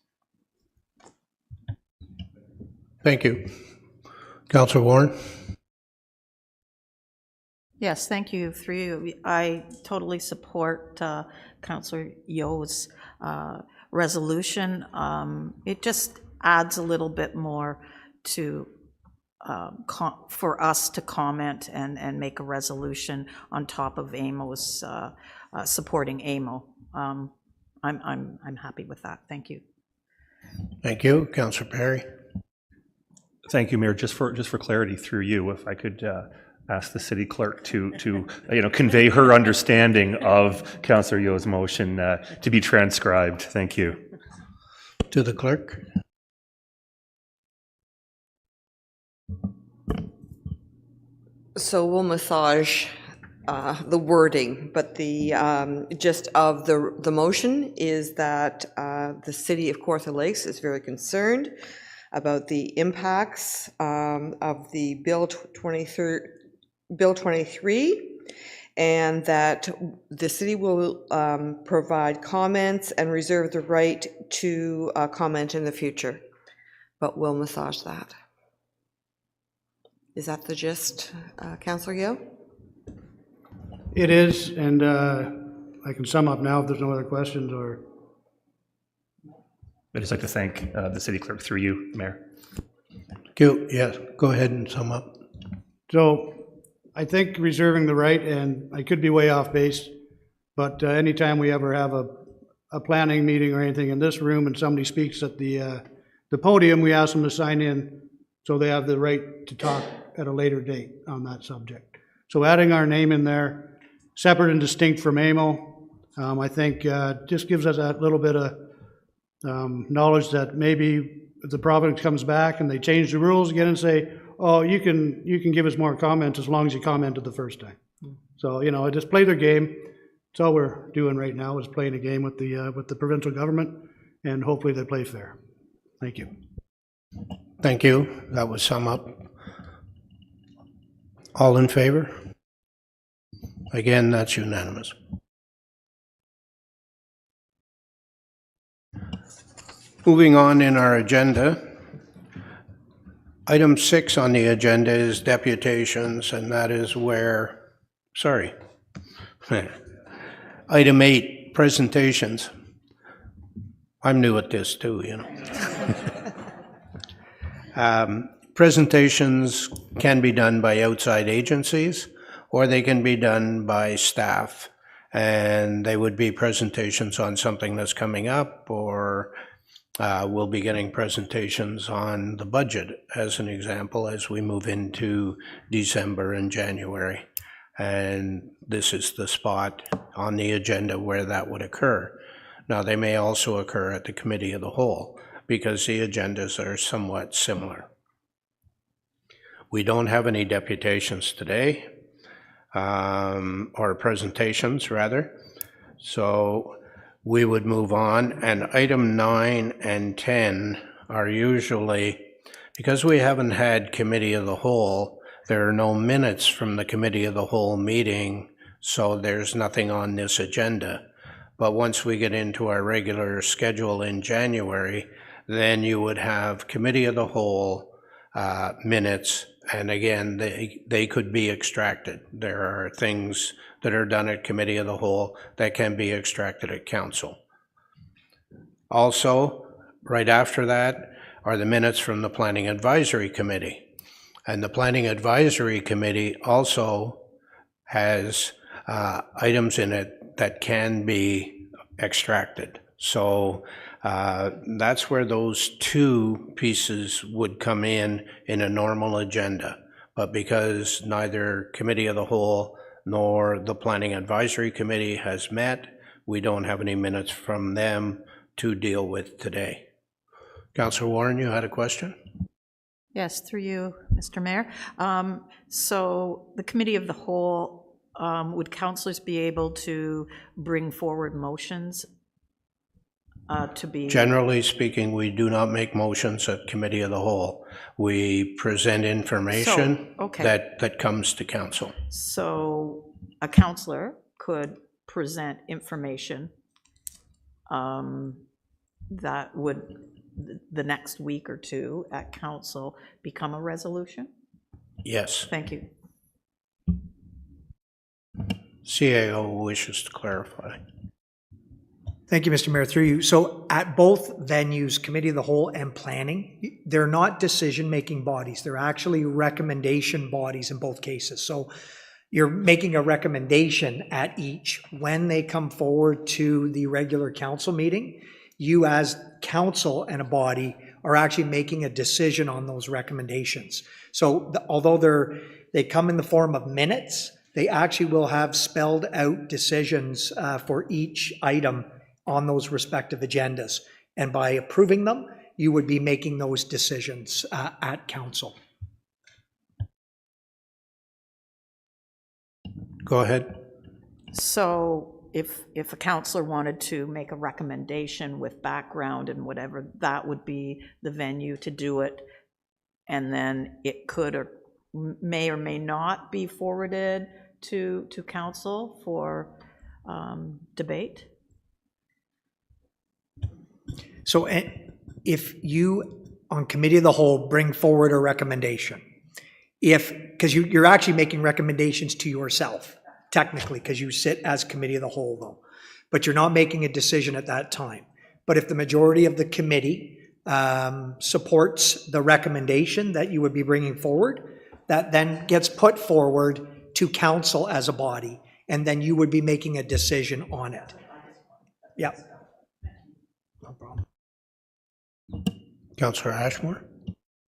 Thank you. Councillor Warren? Yes, thank you. Through you, I totally support Councillor Yeo's resolution. It just adds a little bit more to for us to comment and make a resolution on top of AMO's supporting AMO. I'm happy with that. Thank you. Thank you. Councillor Perry? Thank you, Mayor. Just for clarity through you, if I could ask the city clerk to convey her understanding of Councillor Yeo's motion to be transcribed. Thank you. To the clerk. So we'll massage the wording, but the gist of the motion is that the City of Kawartha Lakes is very concerned about the impacts of the Bill 23, and that the city will provide comments and reserve the right to comment in the future, but we'll massage that. Is that the gist, Councillor Yeo? It is, and I can sum up now if there's no other questions or... I'd just like to thank the city clerk through you, Mayor. Thank you. Yes, go ahead and sum up. So I think reserving the right, and I could be way off base, but anytime we ever have a planning meeting or anything in this room and somebody speaks at the podium, we ask them to sign in so they have the right to talk at a later date on that subject. So adding our name in there, separate and distinct from AMO, I think just gives us that little bit of knowledge that maybe if the province comes back and they change the rules again and say, oh, you can give us more comments as long as you commented the first time. So, you know, just play their game. That's all we're doing right now is playing a game with the provincial government, and hopefully they play fair. Thank you. Thank you. That was sum up. All in favor? Again, that's unanimous. Moving on in our agenda, item 6 on the agenda is deputations, and that is where, sorry, item 8, presentations. I'm new at this too, you know. Presentations can be done by outside agencies, or they can be done by staff, and they would be presentations on something that's coming up, or we'll be getting presentations on the budget, as an example, as we move into December and January. And this is the spot on the agenda where that would occur. Now, they may also occur at the Committee of the Whole, because the agendas are somewhat similar. We don't have any deputations today, or presentations, rather. So we would move on, and item 9 and 10 are usually, because we haven't had Committee of the Whole, there are no minutes from the Committee of the Whole meeting, so there's nothing on this agenda. But once we get into our regular schedule in January, then you would have Committee of the Whole minutes, and again, they could be extracted. There are things that are done at Committee of the Whole that can be extracted at Council. Also, right after that are the minutes from the Planning Advisory Committee. And the Planning Advisory Committee also has items in it that can be extracted. So that's where those two pieces would come in a normal agenda. But because neither Committee of the Whole nor the Planning Advisory Committee has met, we don't have any minutes from them to deal with today. Councillor Warren, you had a question? Yes, through you, Mr. Mayor. So the Committee of the Whole, would councillors be able to bring forward motions to be... Generally speaking, we do not make motions at Committee of the Whole. We present information that comes to Council. So a councillor could present information that would, the next week or two at Council, become a resolution? Yes. Thank you. CAO wishes to clarify. Thank you, Mr. Mayor, through you. So at both venues, Committee of the Whole and Planning, they're not decision-making bodies. They're actually recommendation bodies in both cases. So you're making a recommendation at each. When they come forward to the regular council meeting, you as council and a body are actually making a decision on those recommendations. So although they come in the form of minutes, they actually will have spelled out decisions for each item on those respective agendas. And by approving them, you would be making those decisions at council. Go ahead. So if a councillor wanted to make a recommendation with background and whatever, that would be the venue to do it. And then it could or may not be forwarded to council for debate. So if you, on committee of the whole, bring forward a recommendation, because you're actually making recommendations to yourself, technically, because you sit as committee of the whole, though, but you're not making a decision at that time. But if the majority of the committee supports the recommendation that you would be bringing forward, that then gets put forward to council as a body, and then you would be making a decision on it. Yeah. No problem. Councillor Ashmore?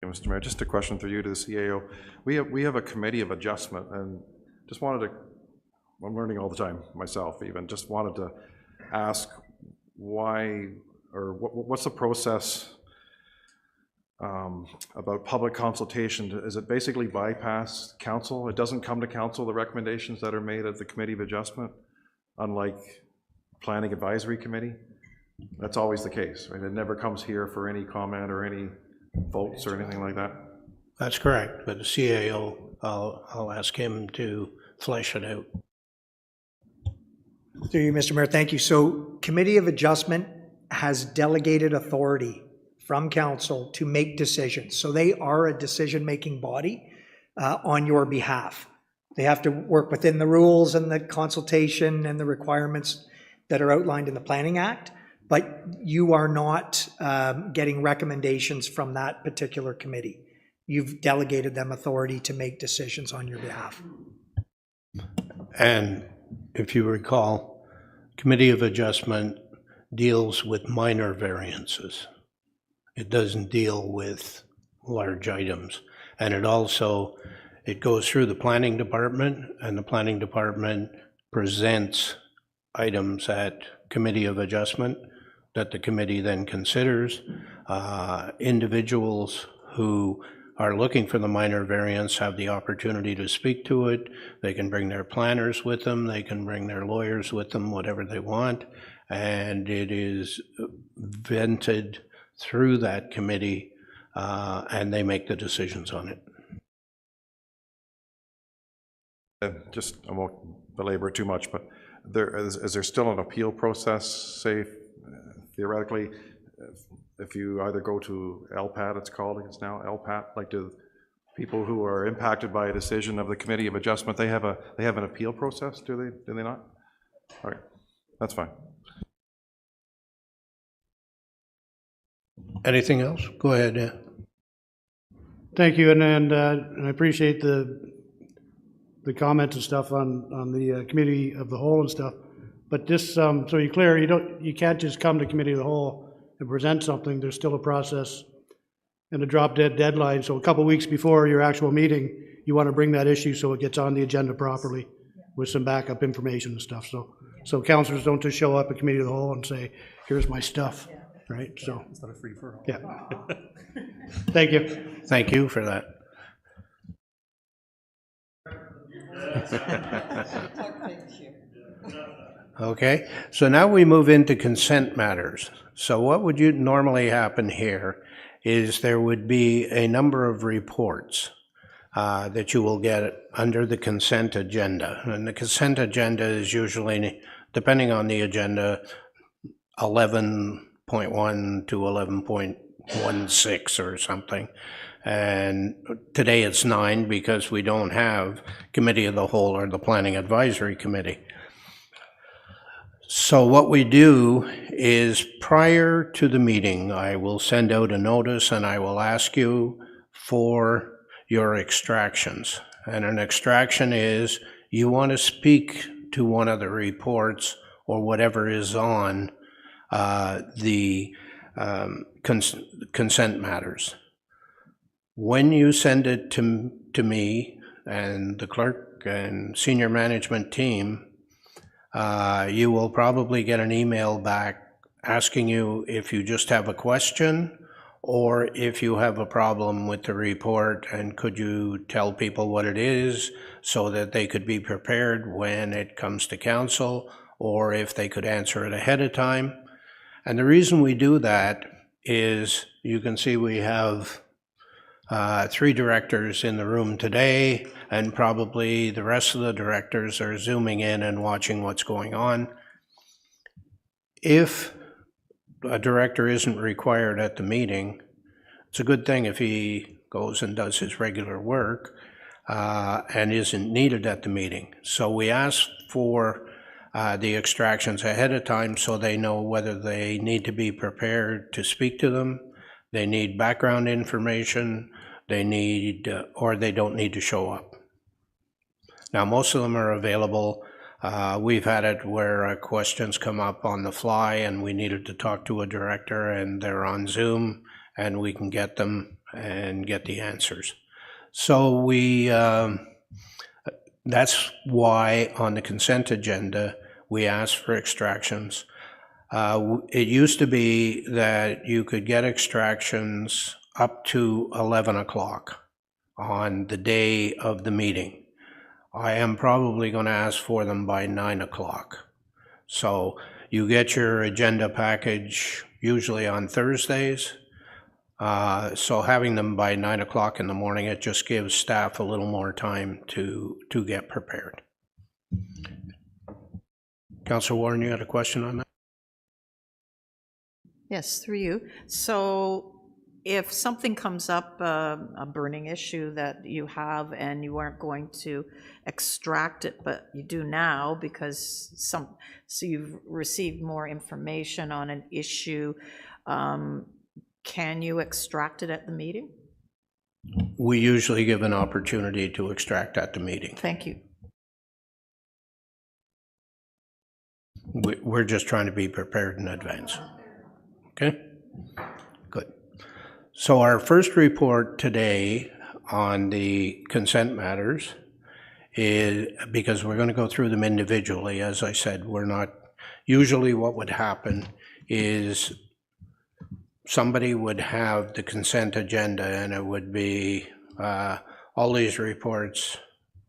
Mr. Mayor, just a question through you to the CAO. We have a committee of adjustment, and just wanted to, I'm learning all the time myself even, just wanted to ask why, or what's the process about public consultation? Is it basically bypass council? It doesn't come to council, the recommendations that are made at the committee of adjustment, unlike planning advisory committee? That's always the case, right? It never comes here for any comment or any votes or anything like that? That's correct, but the CAO, I'll ask him to flesh it out. Through you, Mr. Mayor, thank you. So Committee of Adjustment has delegated authority from council to make decisions. So they are a decision-making body on your behalf. They have to work within the rules and the consultation and the requirements that are outlined in the Planning Act, but you are not getting recommendations from that particular committee. You've delegated them authority to make decisions on your behalf. And if you recall, Committee of Adjustment deals with minor variances. It doesn't deal with large items. And it also, it goes through the planning department, and the planning department presents items at Committee of Adjustment that the committee then considers. Individuals who are looking for the minor variance have the opportunity to speak to it. They can bring their planners with them, they can bring their lawyers with them, whatever they want, and it is vented through that committee, and they make the decisions on it. And just, I won't belabor too much, but is there still an appeal process, say, theoretically, if you either go to LPAT, it's called, it's now LPAT, like do people who are impacted by a decision of the Committee of Adjustment, they have an appeal process, do they not? All right, that's fine. Anything else? Go ahead. Thank you, and I appreciate the comments and stuff on the committee of the whole and stuff. But just so you're clear, you can't just come to committee of the whole and present something. There's still a process and a drop dead deadline. So a couple weeks before your actual meeting, you want to bring that issue so it gets on the agenda properly with some backup information and stuff. So councillors don't just show up at committee of the whole and say, "Here's my stuff." Right? So It's not a free for all. yeah. Thank you. Thank you for that. Okay, so now we move into consent matters. So what would normally happen here is there would be a number of reports that you will get under the consent agenda. And the consent agenda is usually, depending on the agenda, 11.1 to 11.16 or something. And today it's 9 because we don't have Committee of the Whole or the Planning Advisory Committee. So what we do is prior to the meeting, I will send out a notice and I will ask you for your extractions. And an extraction is you want to speak to one of the reports or whatever is on the consent matters. When you send it to me and the clerk and senior management team, you will probably get an email back asking you if you just have a question or if you have a problem with the report, and could you tell people what it is so that they could be prepared when it comes to council, or if they could answer it ahead of time. And the reason we do that is, you can see we have 3 directors in the room today, and probably the rest of the directors are zooming in and watching what's going on. If a director isn't required at the meeting, it's a good thing if he goes and does his regular work and isn't needed at the meeting. So we ask for the extractions ahead of time so they know whether they need to be prepared to speak to them, they need background information, they need, or they don't need to show up. Now, most of them are available. We've had it where questions come up on the fly and we needed to talk to a director and they're on Zoom and we can get them and get the answers. So that's why on the consent agenda, we ask for extractions. It used to be that you could get extractions up to 11 o'clock on the day of the meeting. I am probably going to ask for them by 9 o'clock. So you get your agenda package usually on Thursdays. So having them by 9 o'clock in the morning, it just gives staff a little more time to get prepared. Councillor Warren, you had a question on that? Yes, through you. So if something comes up, a burning issue that you have and you aren't going to extract it, but you do now because so you've received more information on an issue, can you extract it at the meeting? We usually give an opportunity to extract at the meeting. Thank you. We're just trying to be prepared in advance. Okay? Good. So our first report today on the consent matters is, because we're going to go through them individually, as I said, we're not, usually what would happen is somebody would have the consent agenda and it would be all these reports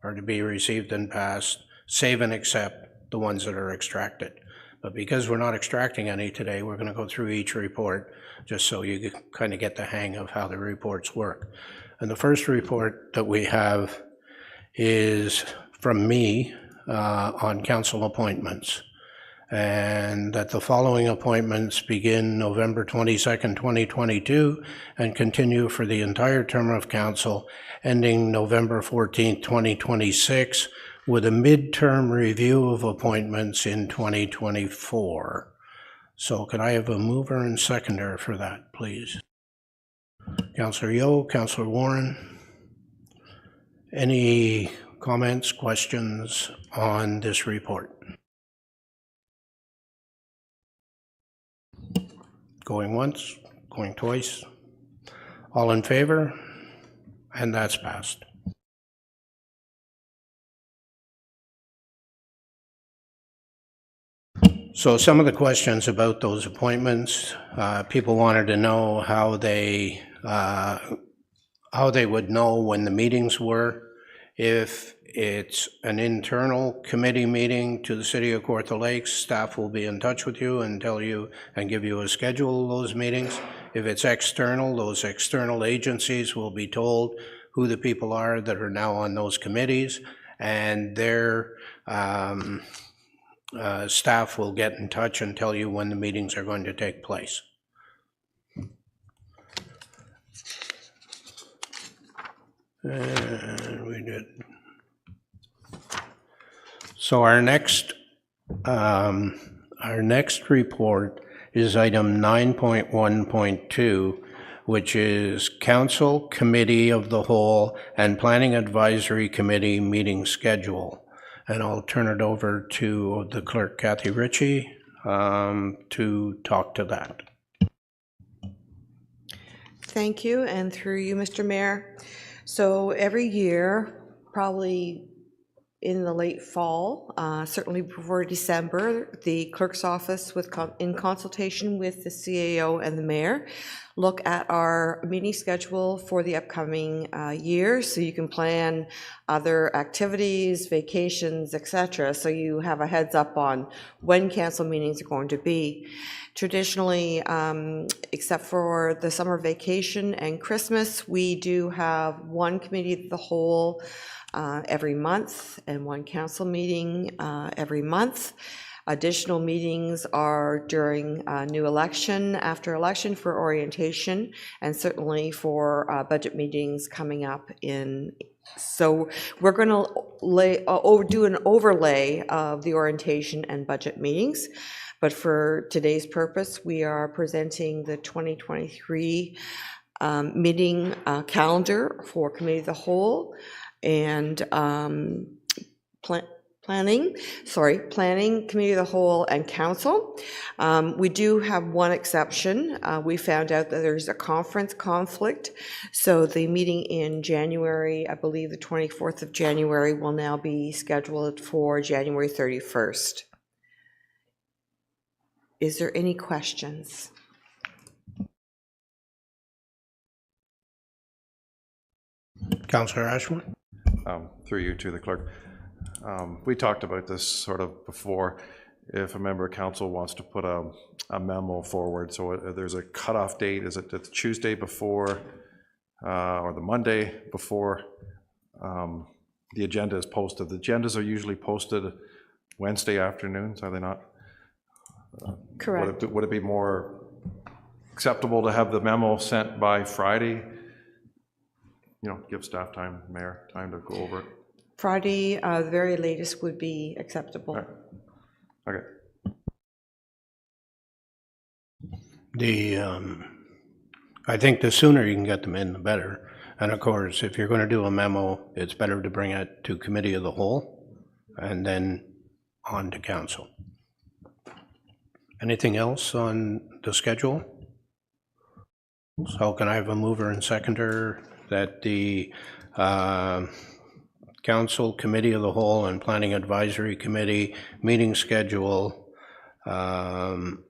are to be received and passed, save and accept the ones that are extracted. But because we're not extracting any today, we're going to go through each report just so you kind of get the hang of how the reports work. And the first report that we have is from me on council appointments. And that the following appointments begin November 22nd, 2022 and continue for the entire term of council ending November 14th, 2026 with a midterm review of appointments in 2024. So could I have a mover and seconder for that, please? Councillor Yeo, Councillor Warren. Any comments, questions on this report? Going once, going twice. All in favor? And that's passed. So some of the questions about those appointments, people wanted to know how they would know when the meetings were. If it's an internal committee meeting to the City of Kawartha Lakes, staff will be in touch with you and tell you and give you a schedule of those meetings. If it's external, those external agencies will be told who the people are that are now on those committees, and their staff will get in touch and tell you when the meetings are going to take place. And we did. So our next report is item 9.1.2, which is Council Committee of the Whole and Planning Advisory Committee meeting schedule. And I'll turn it over to the clerk, Kathy Ritchie, to talk to that. Thank you, and through you, Mr. Mayor. So every year, probably in the late fall, certainly before December, the clerk's office in consultation with the CAO and the mayor, look at our meeting schedule for the upcoming year, so you can plan other activities, vacations, etc. So you have a heads up on when council meetings are going to be. Traditionally, except for the summer vacation and Christmas, we do have one committee of the whole every month and one council meeting every month. Additional meetings are during new election, after election for orientation, and certainly for budget meetings coming up in. So we're going to do an overlay of the orientation and budget meetings. But for today's purpose, we are presenting the 2023 meeting calendar for Committee of the Whole and Planning, Committee of the Whole and Council. We do have one exception. We found out that there's a conference conflict, so the meeting in January, I believe the 24th of January, will now be scheduled for January 31st. Is there any questions? Councillor Ashmore? Through you to the clerk. We talked about this sort of before. If a member of council wants to put a memo forward, so there's a cutoff date, is it the Tuesday before or the Monday before the agenda is posted? The agendas are usually posted Wednesday afternoons, are they not? Correct. Would it be more acceptable to have the memo sent by Friday? You know, give staff time, mayor, time to go over it. Friday, the very latest would be acceptable. Right. Okay. I think the sooner you can get them in, the better. And of course, if you're going to do a memo, it's better to bring it to Committee of the Whole and then on to council. Anything else on the schedule? So can I have a mover and seconder that the Council, Committee of the Whole, and Planning Advisory Committee meeting schedule, that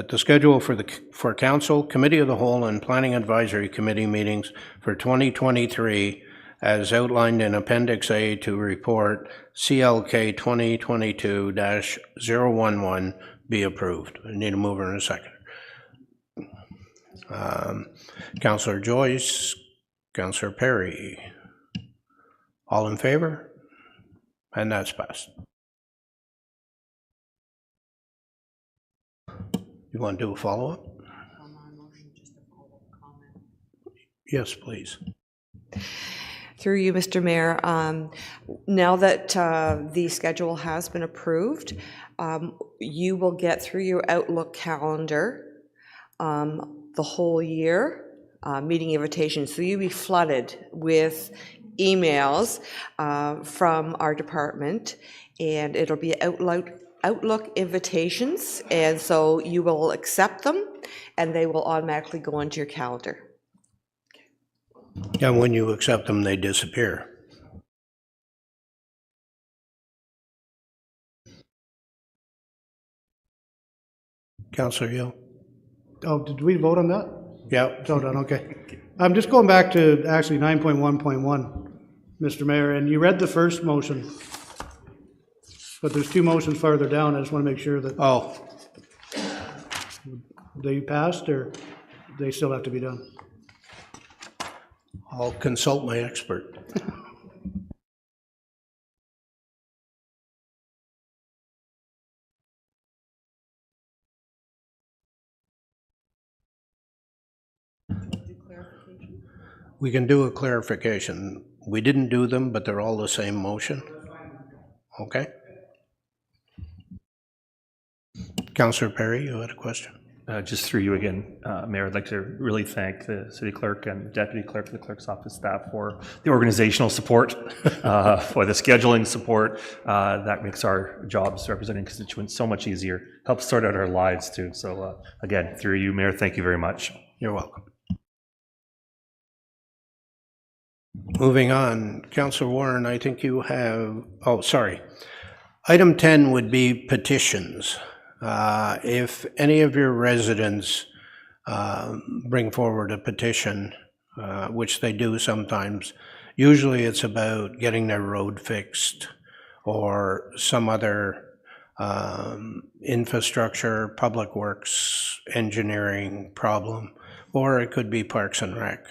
the schedule for Council, Committee of the Whole, and Planning Advisory Committee meetings for 2023 as outlined in Appendix A to report CLK 2022-011 be approved. I need a mover and a second. Councillor Joyce, Councillor Perry, all in favor? And that's passed. You want to do a follow-up? Yes, please. Through you, Mr. Mayor, now that the schedule has been approved, you will get through your Outlook calendar the whole year meeting invitations. So you'll be flooded with emails from our department, and it'll be Outlook invitations, and so you will accept them and they will automatically go into your calendar. And when you accept them, they disappear. Councillor Yo? Oh, did we vote on that? Yeah. So done, okay. I'm just going back to actually 9.1.1, Mr. Mayor, and you read the first motion, but there's two motions farther down. I just want to make sure that they passed or they still have to be done. I'll consult my expert. We can do a clarification. We didn't do them, but they're all the same motion. Okay. Councillor Perry, you had a question? Just through you again, Mayor, I'd like to really thank the City Clerk and Deputy Clerk and the Clerk's Office staff for the organizational support, for the scheduling support. That makes our jobs representing constituents so much easier, helps sort out our lives too. So again, through you, Mayor, thank you very much. You're welcome. Moving on, Councillor Warren, I think you have, oh, sorry. Item 10 would be petitions. If any of your residents bring forward a petition, which they do sometimes, usually it's about getting their road fixed or some other infrastructure, public works, engineering problem, or it could be Parks and Rec.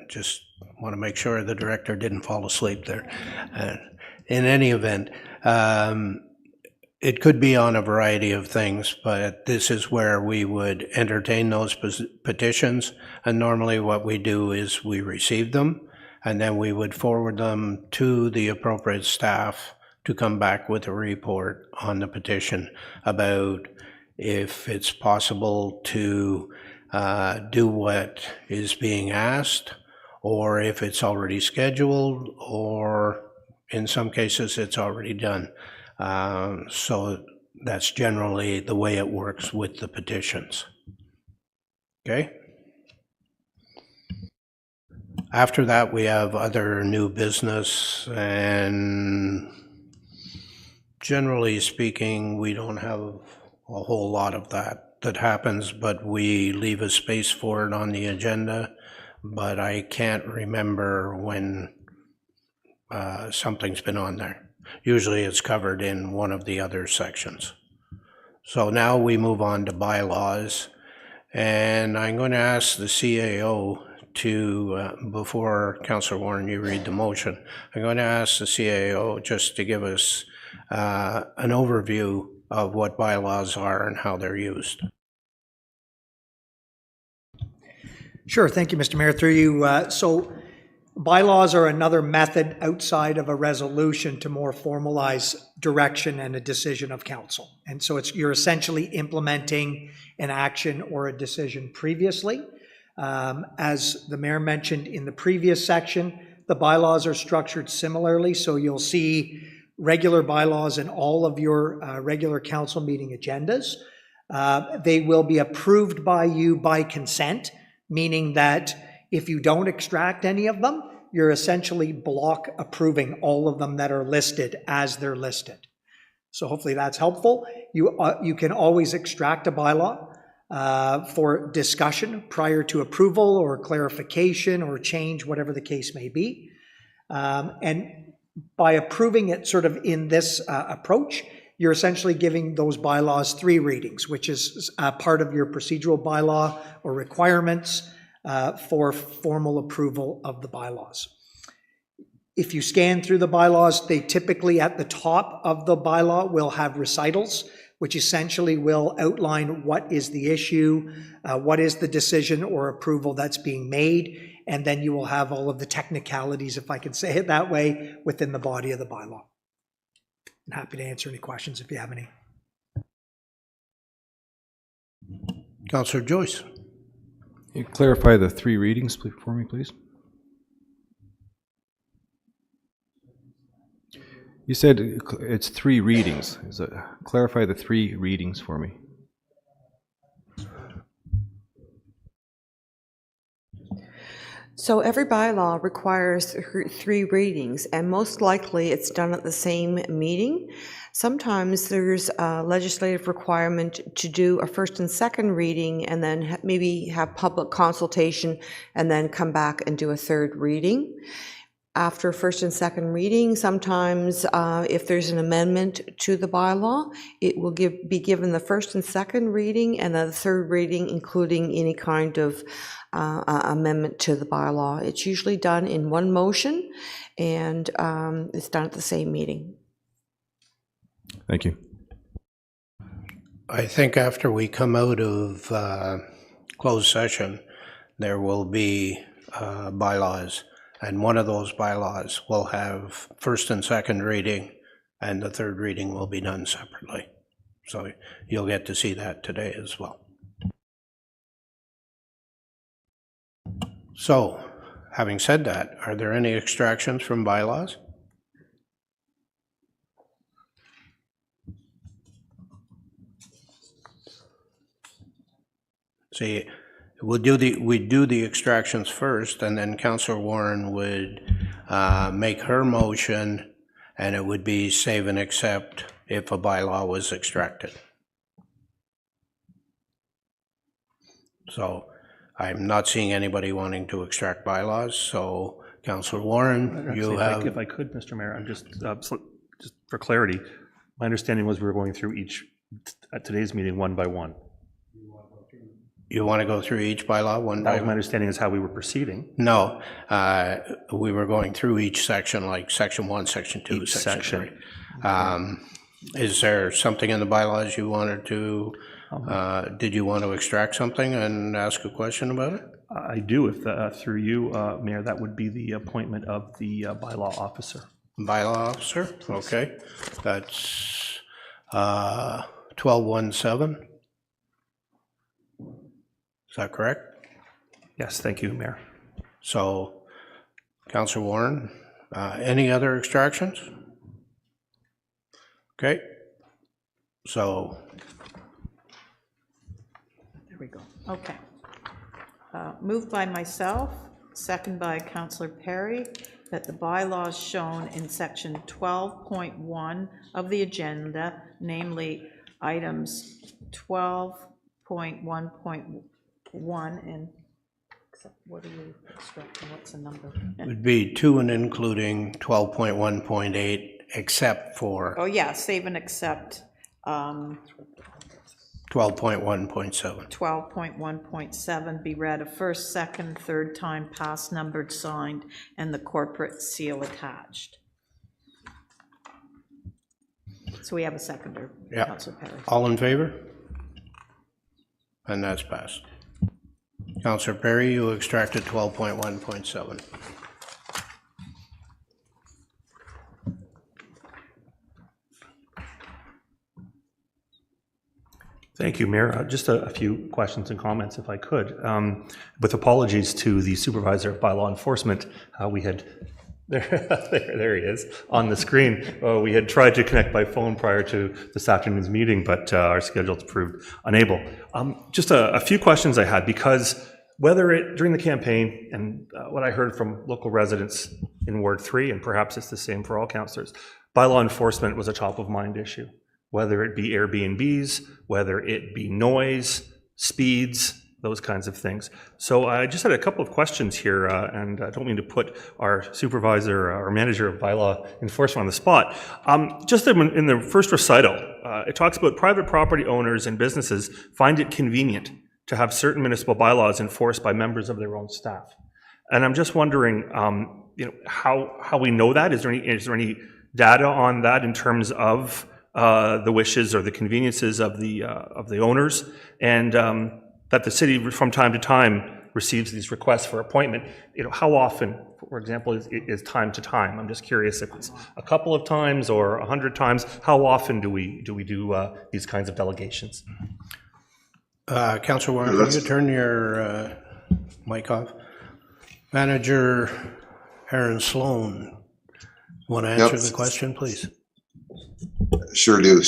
Just want to make sure the director didn't fall asleep there. In any event, it could be on a variety of things, but this is where we would entertain those petitions. And normally what we do is we receive them, and then we would forward them to the appropriate staff to come back with a report on the petition about if it's possible to do what is being asked, or if it's already scheduled, or in some cases it's already done. So that's generally the way it works with the petitions. Okay? After that, we have other new business, and generally speaking, we don't have a whole lot of that happens, but we leave a space for it on the agenda. But I can't remember when something's been on there. Usually it's covered in one of the other sections. So now we move on to bylaws, and I'm going to ask the CAO to, before Councillor Warren, you read the motion, I'm going to ask the CAO just to give us an overview of what bylaws are and how they're used. Sure, thank you, Mr. Mayor. Through you. So bylaws are another method outside of a resolution to more formalize direction and a decision of council. And so you're essentially implementing an action or a decision previously. As the mayor mentioned in the previous section, the bylaws are structured similarly. So you'll see regular bylaws in all of your regular council meeting agendas. They will be approved by you by consent, meaning that if you don't extract any of them, you're essentially block approving all of them that are listed as they're listed. So hopefully that's helpful. You can always extract a bylaw for discussion prior to approval or clarification or change, whatever the case may be. And by approving it sort of in this approach, you're essentially giving those bylaws 3 readings, which is part of your procedural bylaw or requirements for formal approval of the bylaws. If you scan through the bylaws, they typically at the top of the bylaw will have recitals, which essentially will outline what is the issue, what is the decision or approval that's being made, and then you will have all of the technicalities, if I can say it that way, within the body of the bylaw. I'm happy to answer any questions if you have any. Councillor Joyce. Can you clarify the 3 readings for me, please? You said it's 3 readings. Clarify the 3 readings for me. So every bylaw requires 3 readings, and most likely it's done at the same meeting. Sometimes there's a legislative requirement to do a first and second reading and then maybe have public consultation and then come back and do a 3rd reading. After first and second reading, sometimes if there's an amendment to the bylaw, it will be given the first and second reading and then the 3rd reading, including any kind of amendment to the bylaw. It's usually done in one motion, and it's done at the same meeting. Thank you. I think after we come out of closed session, there will be bylaws, and one of those bylaws will have first and second reading, and the 3rd reading will be done separately. So you'll get to see that today as well. So, having said that, are there any extractions from bylaws? See, we'd do the extractions first, and then Councillor Warren would make her motion, and it would be save and accept if a bylaw was extracted. So I'm not seeing anybody wanting to extract bylaws, so Councillor Warren, you have... If I could, Mr. Mayor, I'm just for clarity, my understanding was we were going through each, at today's meeting, one by one. You want to go through each bylaw one by one? My understanding is how we were proceeding. No, we were going through each section, like section 1, section 2, Each section 3. Is there something in the bylaws you wanted to, did you want to extract something and ask a question about it? I do, if through you, Mayor, that would be the appointment of the bylaw officer. Bylaw officer, okay. That's 1217. Is that correct? Yes, thank you, Mayor. So, Councillor Warren, any other extractions? Okay. So, There we go. Okay. Moved by myself, second by Councillor Perry, that the bylaws shown in section 12.1 of the agenda, namely items 12.1.1 and what are you extracting? What's the number? it would be 2 and including 12.1.8 except for Oh, yeah, save and accept 12.1.7. 12.1.7 be read a first, second, third time passed, numbered, signed, and the corporate seal attached. So we have a seconder, Yeah. Councillor Perry. All in favor? And that's passed. Councillor Perry, you extracted 12.1.7. Thank you, Mayor. Just a few questions and comments, if I could. With apologies to the Supervisor of Bylaw Enforcement, we had, there he is, on the screen. We had tried to connect by phone prior to this afternoon's meeting, but our schedules proved unable. Just a few questions I had, because during the campaign, and what I heard from local residents in Ward 3, and perhaps it's the same for all councillors, bylaw enforcement was a top-of-mind issue. Whether it be Airbnbs, whether it be noise, speeds, those kinds of things. So I just had a couple of questions here, and I don't mean to put our supervisor or manager of bylaw enforcement on the spot. Just in the first recital, it talks about private property owners and businesses find it convenient to have certain municipal bylaws enforced by members of their own staff. And I'm just wondering, how we know that? Is there any data on that in terms of the wishes or the conveniences of the owners, and that the city from time to time receives these requests for appointment? How often, for example, is time to time? I'm just curious if it's a couple of times or 100 times. How often do we do these kinds of delegations? Councillor Warren, can you turn your mic off? Manager Aaron Sloan, want to answer the question, please? Sure do.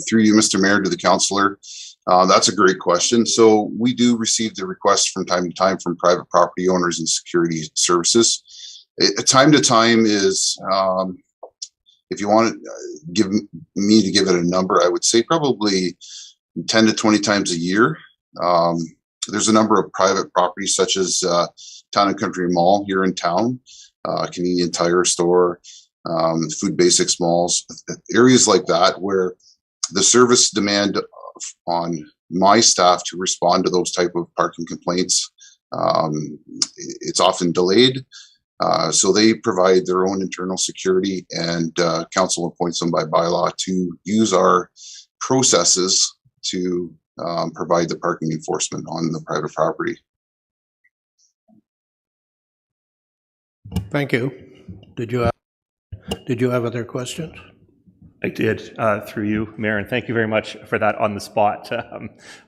Through you, Mr. Mayor, to the councillor. That's a great question. So we do receive the requests from time to time from private property owners and security services. Time to time is, if you want to give it a number, I would say probably 10 to 20 times a year. There's a number of private properties such as Town and Country Mall here in town, Canadian Tire Store, Food Basics malls, areas like that where the service demand on my staff to respond to those type of parking complaints, it's often delayed. So they provide their own internal security, and council appoints them by bylaw to use our processes to provide the parking enforcement on the private property. Thank you. Did you have other questions? I did, through you, Mayor, and thank you very much for that on the spot.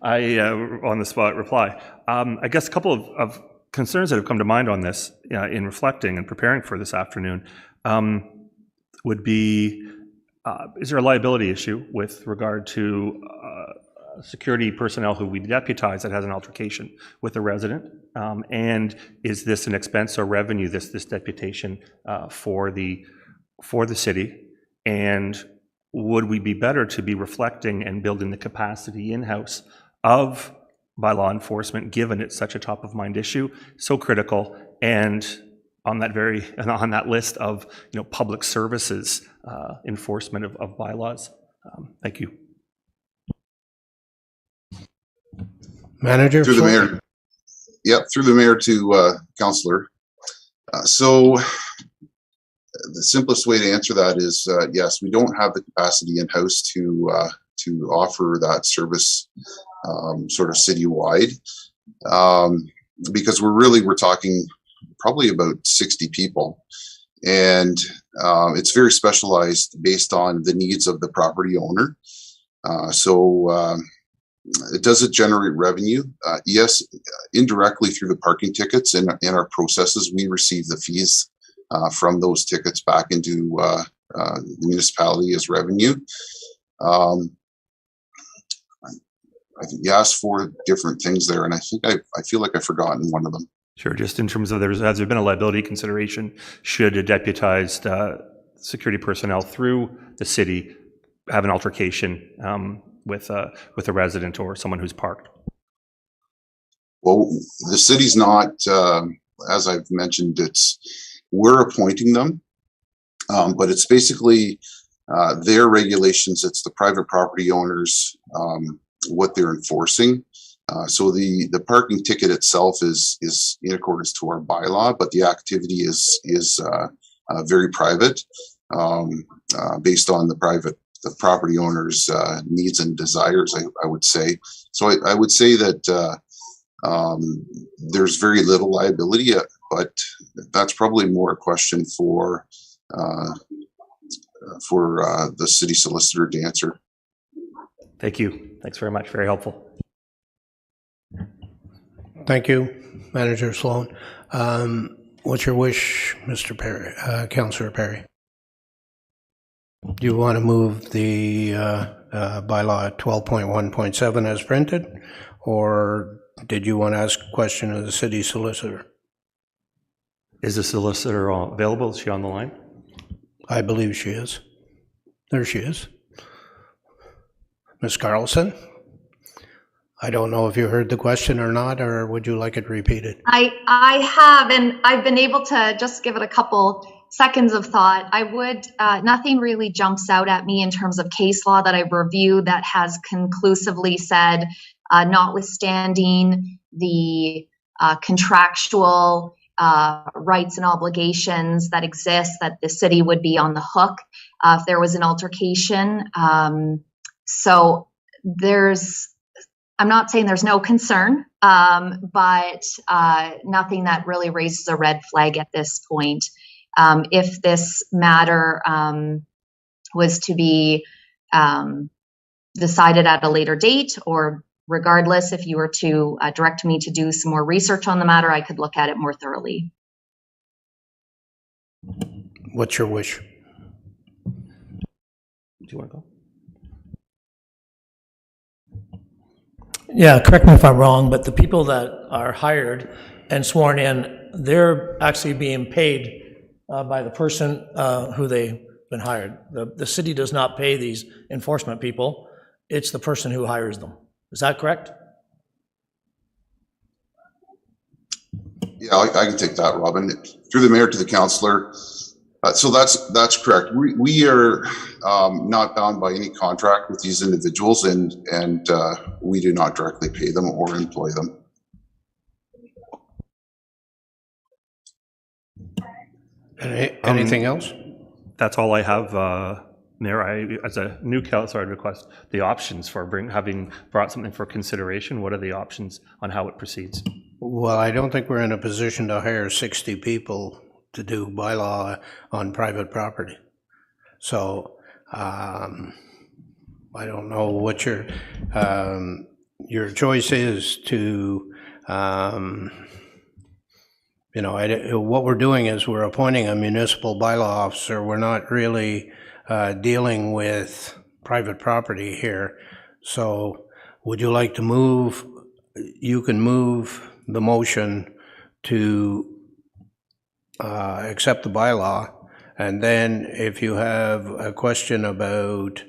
On the spot reply. I guess a couple of concerns that have come to mind on this in reflecting and preparing for this afternoon would be, is there a liability issue with regard to security personnel who we deputize that has an altercation with a resident? And is this an expense or revenue, this deputation for the city? And would we be better to be reflecting and building the capacity in-house by law enforcement, given it's such a top-of-mind issue, so critical, and on that list of public services enforcement of bylaws? Thank you. Manager? Through the mayor. Yep, through the mayor to Councillor. So the simplest way to answer that is yes, we don't have the capacity in-house to offer that service sort of citywide, because we're talking probably about 60 people, and it's very specialized based on the needs of the property owner. Does it generate revenue? Yes, indirectly through the parking tickets. In our processes, we receive the fees from those tickets back into the municipality as revenue. I think you asked for different things there, and I think I feel like I've forgotten one of them. Sure, just in terms of has there been a liability consideration should a deputized security personnel through the city have an altercation with a resident or someone who's parked? Well, the city's not, as I've mentioned, we're appointing them, but it's basically their regulations. It's the private property owners, what they're enforcing. So the parking ticket itself is in accordance to our bylaw, but the activity is very private, based on the property owner's needs and desires, I would say. So I would say that there's very little liability, but that's probably more a question for the city solicitor to answer. Thank you. Thanks very much. Very helpful. Thank you, Manager Sloan. What's your wish, Mr. Perry, Councillor Perry? Do you want to move the bylaw 12.1.7 as printed, or did you want to ask a question of the city solicitor? Is the solicitor available? Is she on the line? I believe she is. There she is. Ms. Carlson? I don't know if you heard the question or not, or would you like it repeated? I have, and I've been able to just give it a couple seconds of thought. I would, nothing really jumps out at me in terms of case law that I've reviewed that has conclusively said, notwithstanding the contractual rights and obligations that exist, that the city would be on the hook if there was an altercation. So I'm not saying there's no concern, but nothing that really raises a red flag at this point. If this matter was to be decided at a later date, or regardless, if you were to direct me to do some more research on the matter, I could look at it more thoroughly. What's your wish? Do you want to go? Yeah, correct me if I'm wrong, but the people that are hired and sworn in, they're actually being paid by the person who they've been hired. The city does not pay these enforcement people. It's the person who hires them. Is that correct? Yeah, I can take that, Robin. Through the mayor to the councillor. So that's correct. We are not bound by any contract with these individuals, and we do not directly pay them or employ them. Anything else? That's all I have, Mayor. As a new councillor, I'd request the options for having brought something for consideration. What are the options on how it proceeds? Well, I don't think we're in a position to hire 60 people to do bylaw on private property. So I don't know what your choice is to, what we're doing is we're appointing a municipal bylaw officer. We're not really dealing with private property here. So would you like to move, you can move the motion to accept the bylaw, and then if you have a question about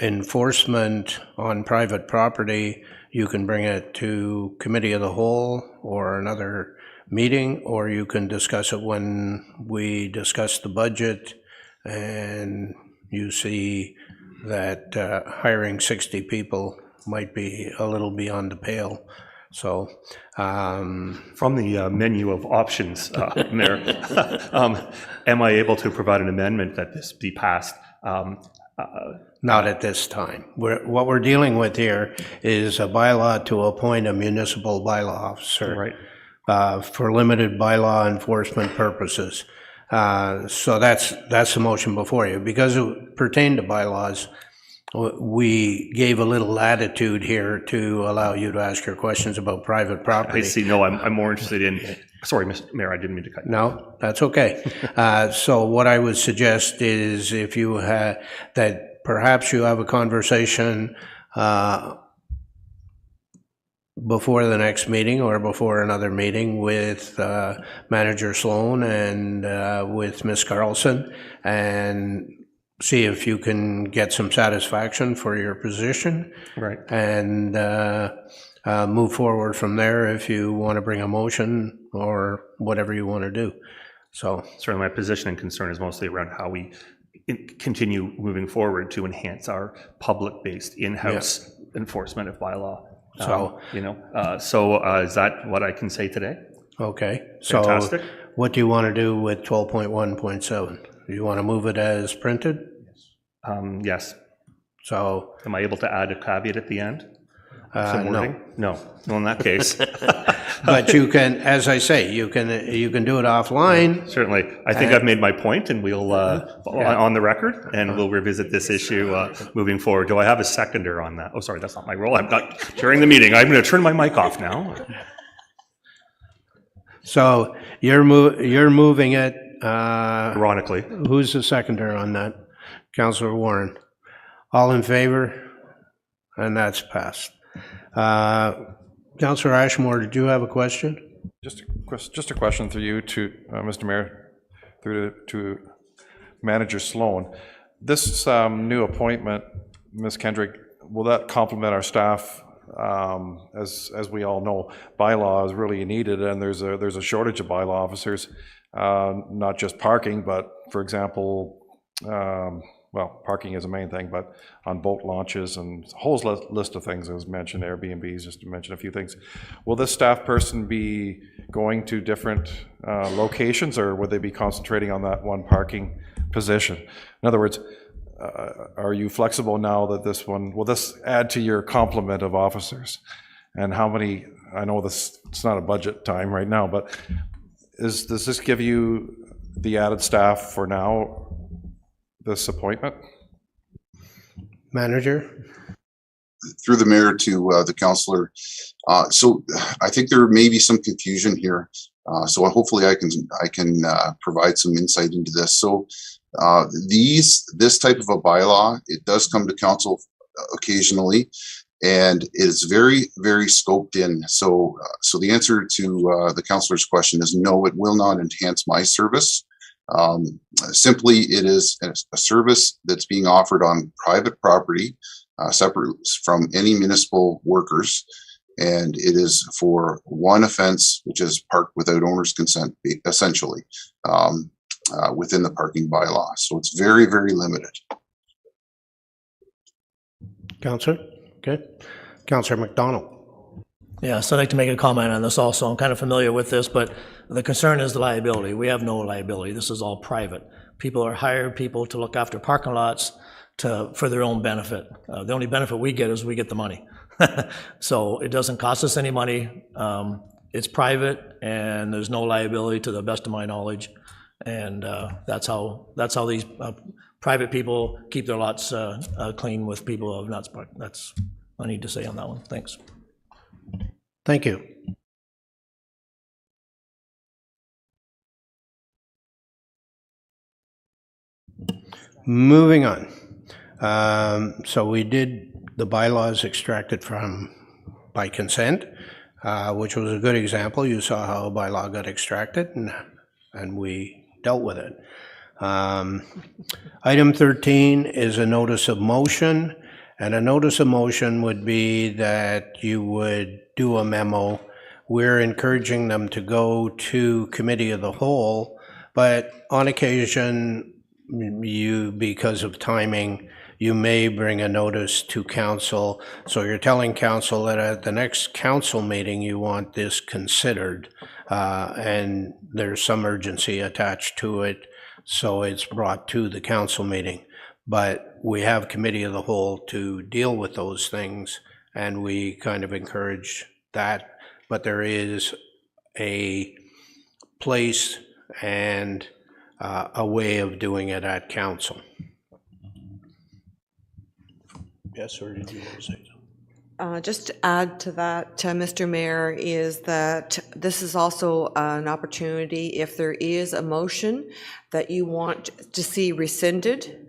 enforcement on private property, you can bring it to committee of the whole or another meeting, or you can discuss it when we discuss the budget and you see that hiring 60 people might be a little beyond the pale. So, from the menu of options, Mayor, am I able to provide an amendment that this be passed? Not at this time. What we're dealing with here is a bylaw to appoint a municipal bylaw officer. Right. For limited bylaw enforcement purposes. So that's the motion before you. Because it pertained to bylaws, we gave a little latitude here to allow you to ask your questions about private property. I see. No, I'm more interested in, sorry, Mr. Mayor, I didn't mean to cut you. No, that's okay. So what I would suggest is if you had, that perhaps you have a conversation before the next meeting or before another meeting with Manager Sloan and with Ms. Carlson, and see if you can get some satisfaction for your position. Right. And move forward from there if you want to bring a motion or whatever you want to do. So certainly my position and concern is mostly around how we continue moving forward to enhance our public-based in-house enforcement of bylaw. So, is that what I can say today? Okay. Fantastic. So what do you want to do with 12.1.7? Do you want to move it as printed? Yes. So am I able to add a caveat at the end? No. No. Well, in that case. But you can, as I say, you can do it offline. Certainly. I think I've made my point, and we'll, on the record, and we'll revisit this issue moving forward. Do I have a seconder on that? Oh, sorry, that's not my role. I'm not during the meeting. I'm going to turn my mic off now. So you're moving it. Ironically. Who's the seconder on that? Councillor Warren. All in favor? And that's passed. Councillor Ashmore, did you have a question? Just a question through you to Mr. Mayor, through to Manager Sloan. This new appointment, Ms. Kendrick, will that complement our staff? As we all know, bylaw is really needed, and there's a shortage of bylaw officers, not just parking, but for example, well, parking is a main thing, but on boat launches and a whole list of things, as mentioned, Airbnbs, just to mention a few things. Will this staff person be going to different locations, or would they be concentrating on that one parking position? In other words, are you flexible now that this one, will this add to your complement of officers? And how many, I know this, it's not a budget time right now, but does this give you the added staff for now, this appointment? Manager? Through the mayor to the councillor. So I think there may be some confusion here. So hopefully I can provide some insight into this. So this type of a bylaw, it does come to council occasionally, and it is very, very scoped in. So the answer to the councillor's question is no, it will not enhance my service. Simply, it is a service that's being offered on private property, separate from any municipal workers, and it is for one offense, which is parked without owner's consent, essentially, within the parking bylaw. So it's very, very limited. Councillor? Okay. Councillor McDonald. Yeah, so I'd like to make a comment on this also. I'm kind of familiar with this, but the concern is the liability. We have no liability. This is all private. People are hired people to look after parking lots for their own benefit. The only benefit we get is we get the money. So it doesn't cost us any money. It's private, and there's no liability to the best of my knowledge. And that's how these private people keep their lots clean with people who have not parked. That's all I need to say on that one. Thanks. Thank you. Moving on. So we did the bylaws extracted from by consent, which was a good example. You saw how a bylaw got extracted, and we dealt with it. Item 13 is a notice of motion, and a notice of motion would be that you would do a memo. We're encouraging them to go to committee of the whole, but on occasion, you, because of timing, you may bring a notice to council. So you're telling council that at the next council meeting, you want this considered, and there's some urgency attached to it, so it's brought to the council meeting. But we have committee of the whole to deal with those things, and we kind of encourage that. But there is a place and a way of doing it at council. Yes, or did you want to say something? Just to add to that, Mr. Mayor, is that this is also an opportunity, if there is a motion that you want to see rescinded,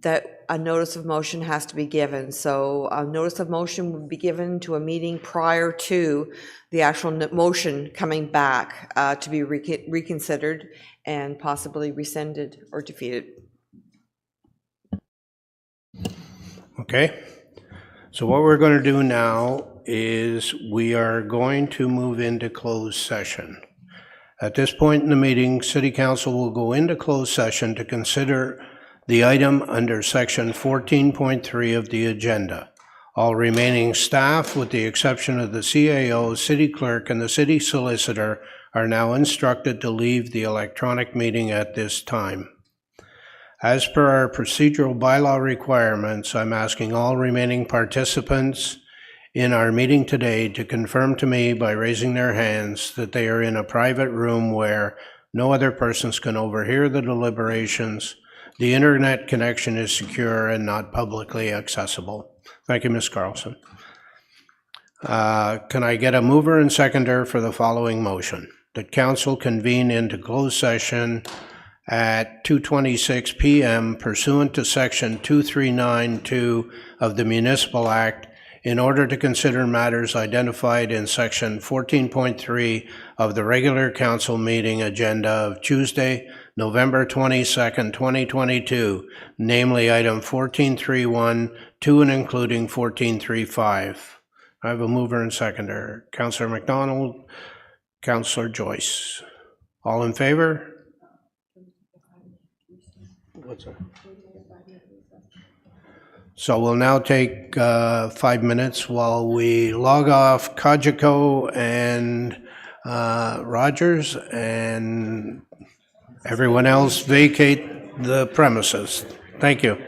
that a notice of motion has to be given. So a notice of motion would be given to a meeting prior to the actual motion coming back to be reconsidered and possibly rescinded or defeated. Okay, so what we're going to do now is we are going to move into closed session. At this point in the meeting, City Council will go into closed session to consider the item under section 14.3 of the agenda. All remaining staff, with the exception of the CAO, city clerk, and the city solicitor, are now instructed to leave the electronic meeting at this time. As per our procedural bylaw requirements, I'm asking all remaining participants in our meeting today to confirm to me by raising their hands that they are in a private room where no other persons can overhear the deliberations, the internet connection is secure and not publicly accessible. Thank you, Ms. Carlson. Can I get a mover and seconder for the following motion? That council convene into closed session at 2:26 p.m. pursuant to section 2392 of the Municipal Act in order to consider matters identified in section 14.3 of the regular council meeting agenda of Tuesday, November 22nd, 2022, namely item 14.3.1 to and including 14.3.5. I have a mover and seconder. Councillor McDonald, Councillor Joyce. All in favor? What's that? So we'll now take 5 minutes while we log off Kajiko and Rogers, and everyone else vacate the premises. Thank you.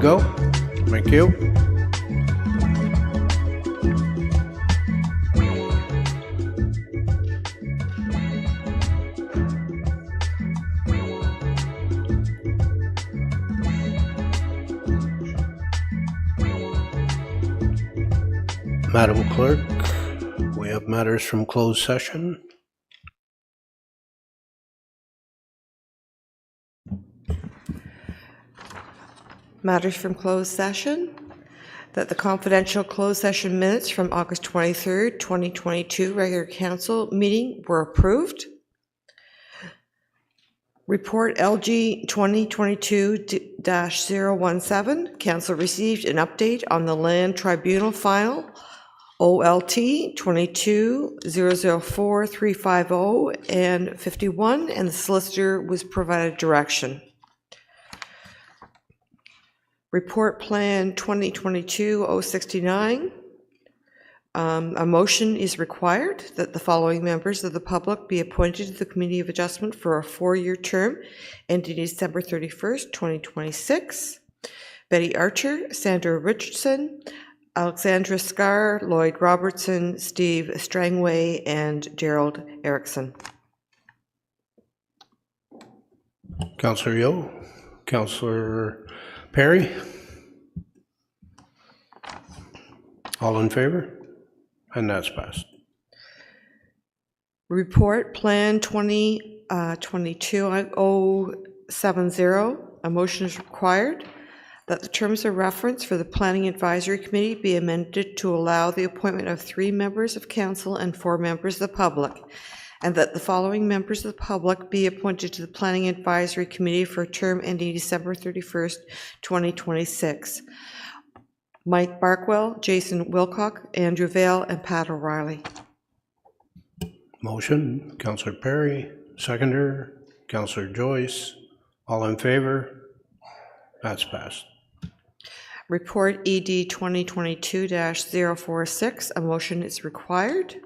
Go. Thank you. Madam Clerk, we have matters from closed session. Matters from closed session, that the confidential closed session minutes from August 23rd, 2022 regular council meeting were approved. Report LG 2022-017, council received an update on the land tribunal file OLT 22-004-350 and 51, and the solicitor was provided direction. Report Plan 2022-069. A motion is required that the following members of the public be appointed to the Committee of Adjustment for a 4-year term ending December 31st, 2026. Betty Archer, Sandra Richardson, Alexandra Scarr, Lloyd Robertson, Steve Strangway, and Gerald Erickson. Councillor Yeo, Councillor Perry. All in favor? And that's passed. Report Plan 2022-070. A motion is required that the terms of reference for the Planning Advisory Committee be amended to allow the appointment of 3 members of council and 4 members of the public, and that the following members of the public be appointed to the Planning Advisory Committee for a term ending December 31st, 2026. Mike Barkwell, Jason Wilcock, Andrew Vale, and Pat O'Reilly. Motion, Councillor Perry. Seconder, Councillor Joyce. All in favor? That's passed. Report ED 2022-046. A motion is required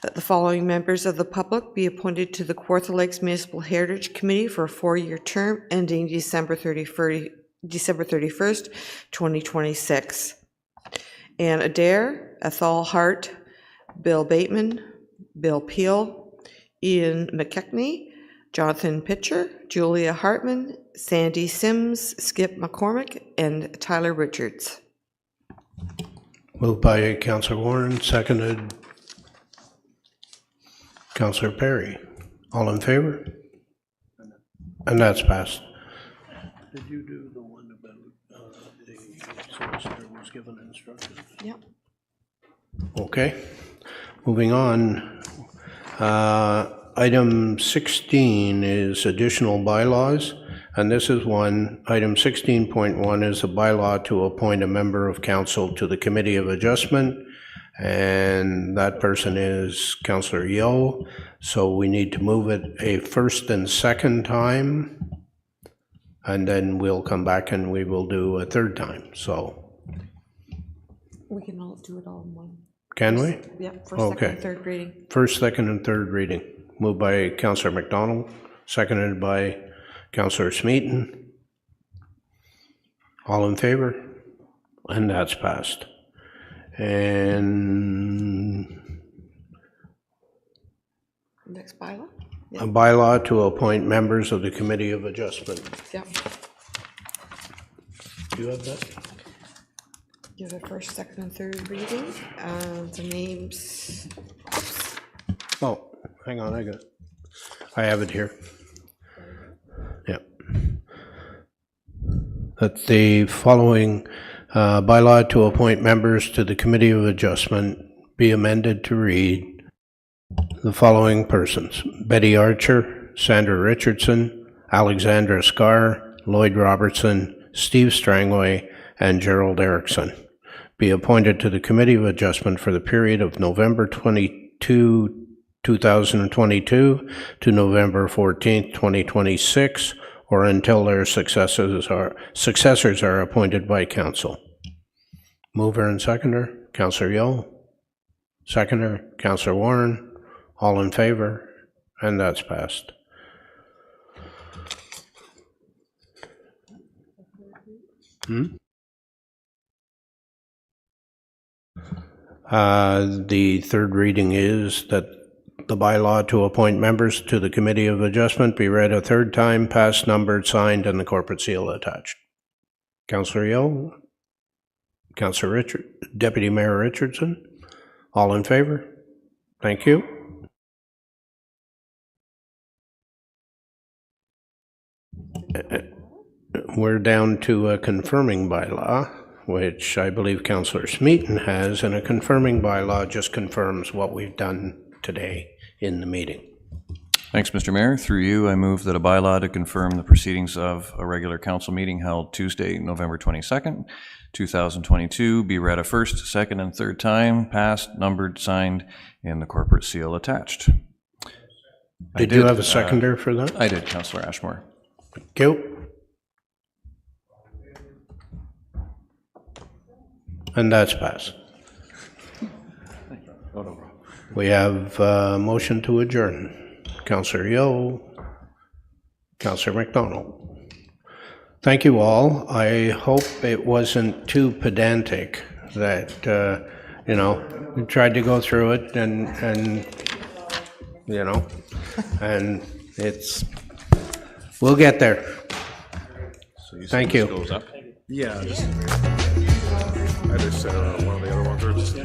that the following members of the public be appointed to the Kawartha Lakes Municipal Heritage Committee for a 4-year term ending December 31st, 2026. Ann Adair, Ethel Hart, Bill Bateman, Bill Peel, Ian McKechnie, Jonathan Pitcher, Julia Hartman, Sandy Sims, Skip McCormick, and Tyler Richards. Moved by Councillor Warren, seconded Councillor Perry. All in favor? And that's passed. Did you do the one about the solicitor was given instructions? Yep. Okay. Moving on. Item 16 is additional bylaws, and this is one. Item 16.1 is a bylaw to appoint a member of council to the Committee of Adjustment, and that person is Councillor Yeo, so we need to move it a first and second time, and then we'll come back and we will do a third time, so. We can all do it all in one. Can we? Yep, first, Okay. second, and third reading. First, second, and third reading. Moved by Councillor McDonald, seconded by Councillor Smeaton. All in favor? And that's passed. And Next bylaw? a bylaw to appoint members of the Committee of Adjustment. Yep. Do you have that? Do the first, second, and third reading. The names. Oops. Oh, hang on, I have it here. Yep. That the following bylaw to appoint members to the Committee of Adjustment be amended to read the following persons: Betty Archer, Sandra Richardson, Alexandra Scarr, Lloyd Robertson, Steve Strangway, and Gerald Erickson be appointed to the Committee of Adjustment for the period of November 22, 2022 to November 14, 2026, or until their successors are appointed by council. Mover and seconder, Councillor Yeo. Seconder, Councillor Warren. All in favor, and that's passed. The third reading is that the bylaw to appoint members to the Committee of Adjustment be read a third time, passed, numbered, signed, and the corporate seal attached. Councillor Yeo, Councillor Deputy Mayor Richardson, all in favor? Thank you. We're down to a confirming bylaw, which I believe Councillor Smeaton has, and a confirming bylaw just confirms what we've done today in the meeting. Thanks, Mr. Mayor. Through you, I move that a bylaw to confirm the proceedings of a regular council meeting held Tuesday, November 22nd, 2022 be read a first, second, and third time, passed, numbered, signed, and the corporate seal attached. Did you have a seconder for that? I did, Councillor Ashmore. Thank you. And that's passed. We have a motion to adjourn. Councillor Yeo, Councillor McDonald. Thank you all. I hope it wasn't too pedantic that, you know, we tried to go through it and you know, and we'll get there. Thank you. Yeah, I just said one of the other ones are just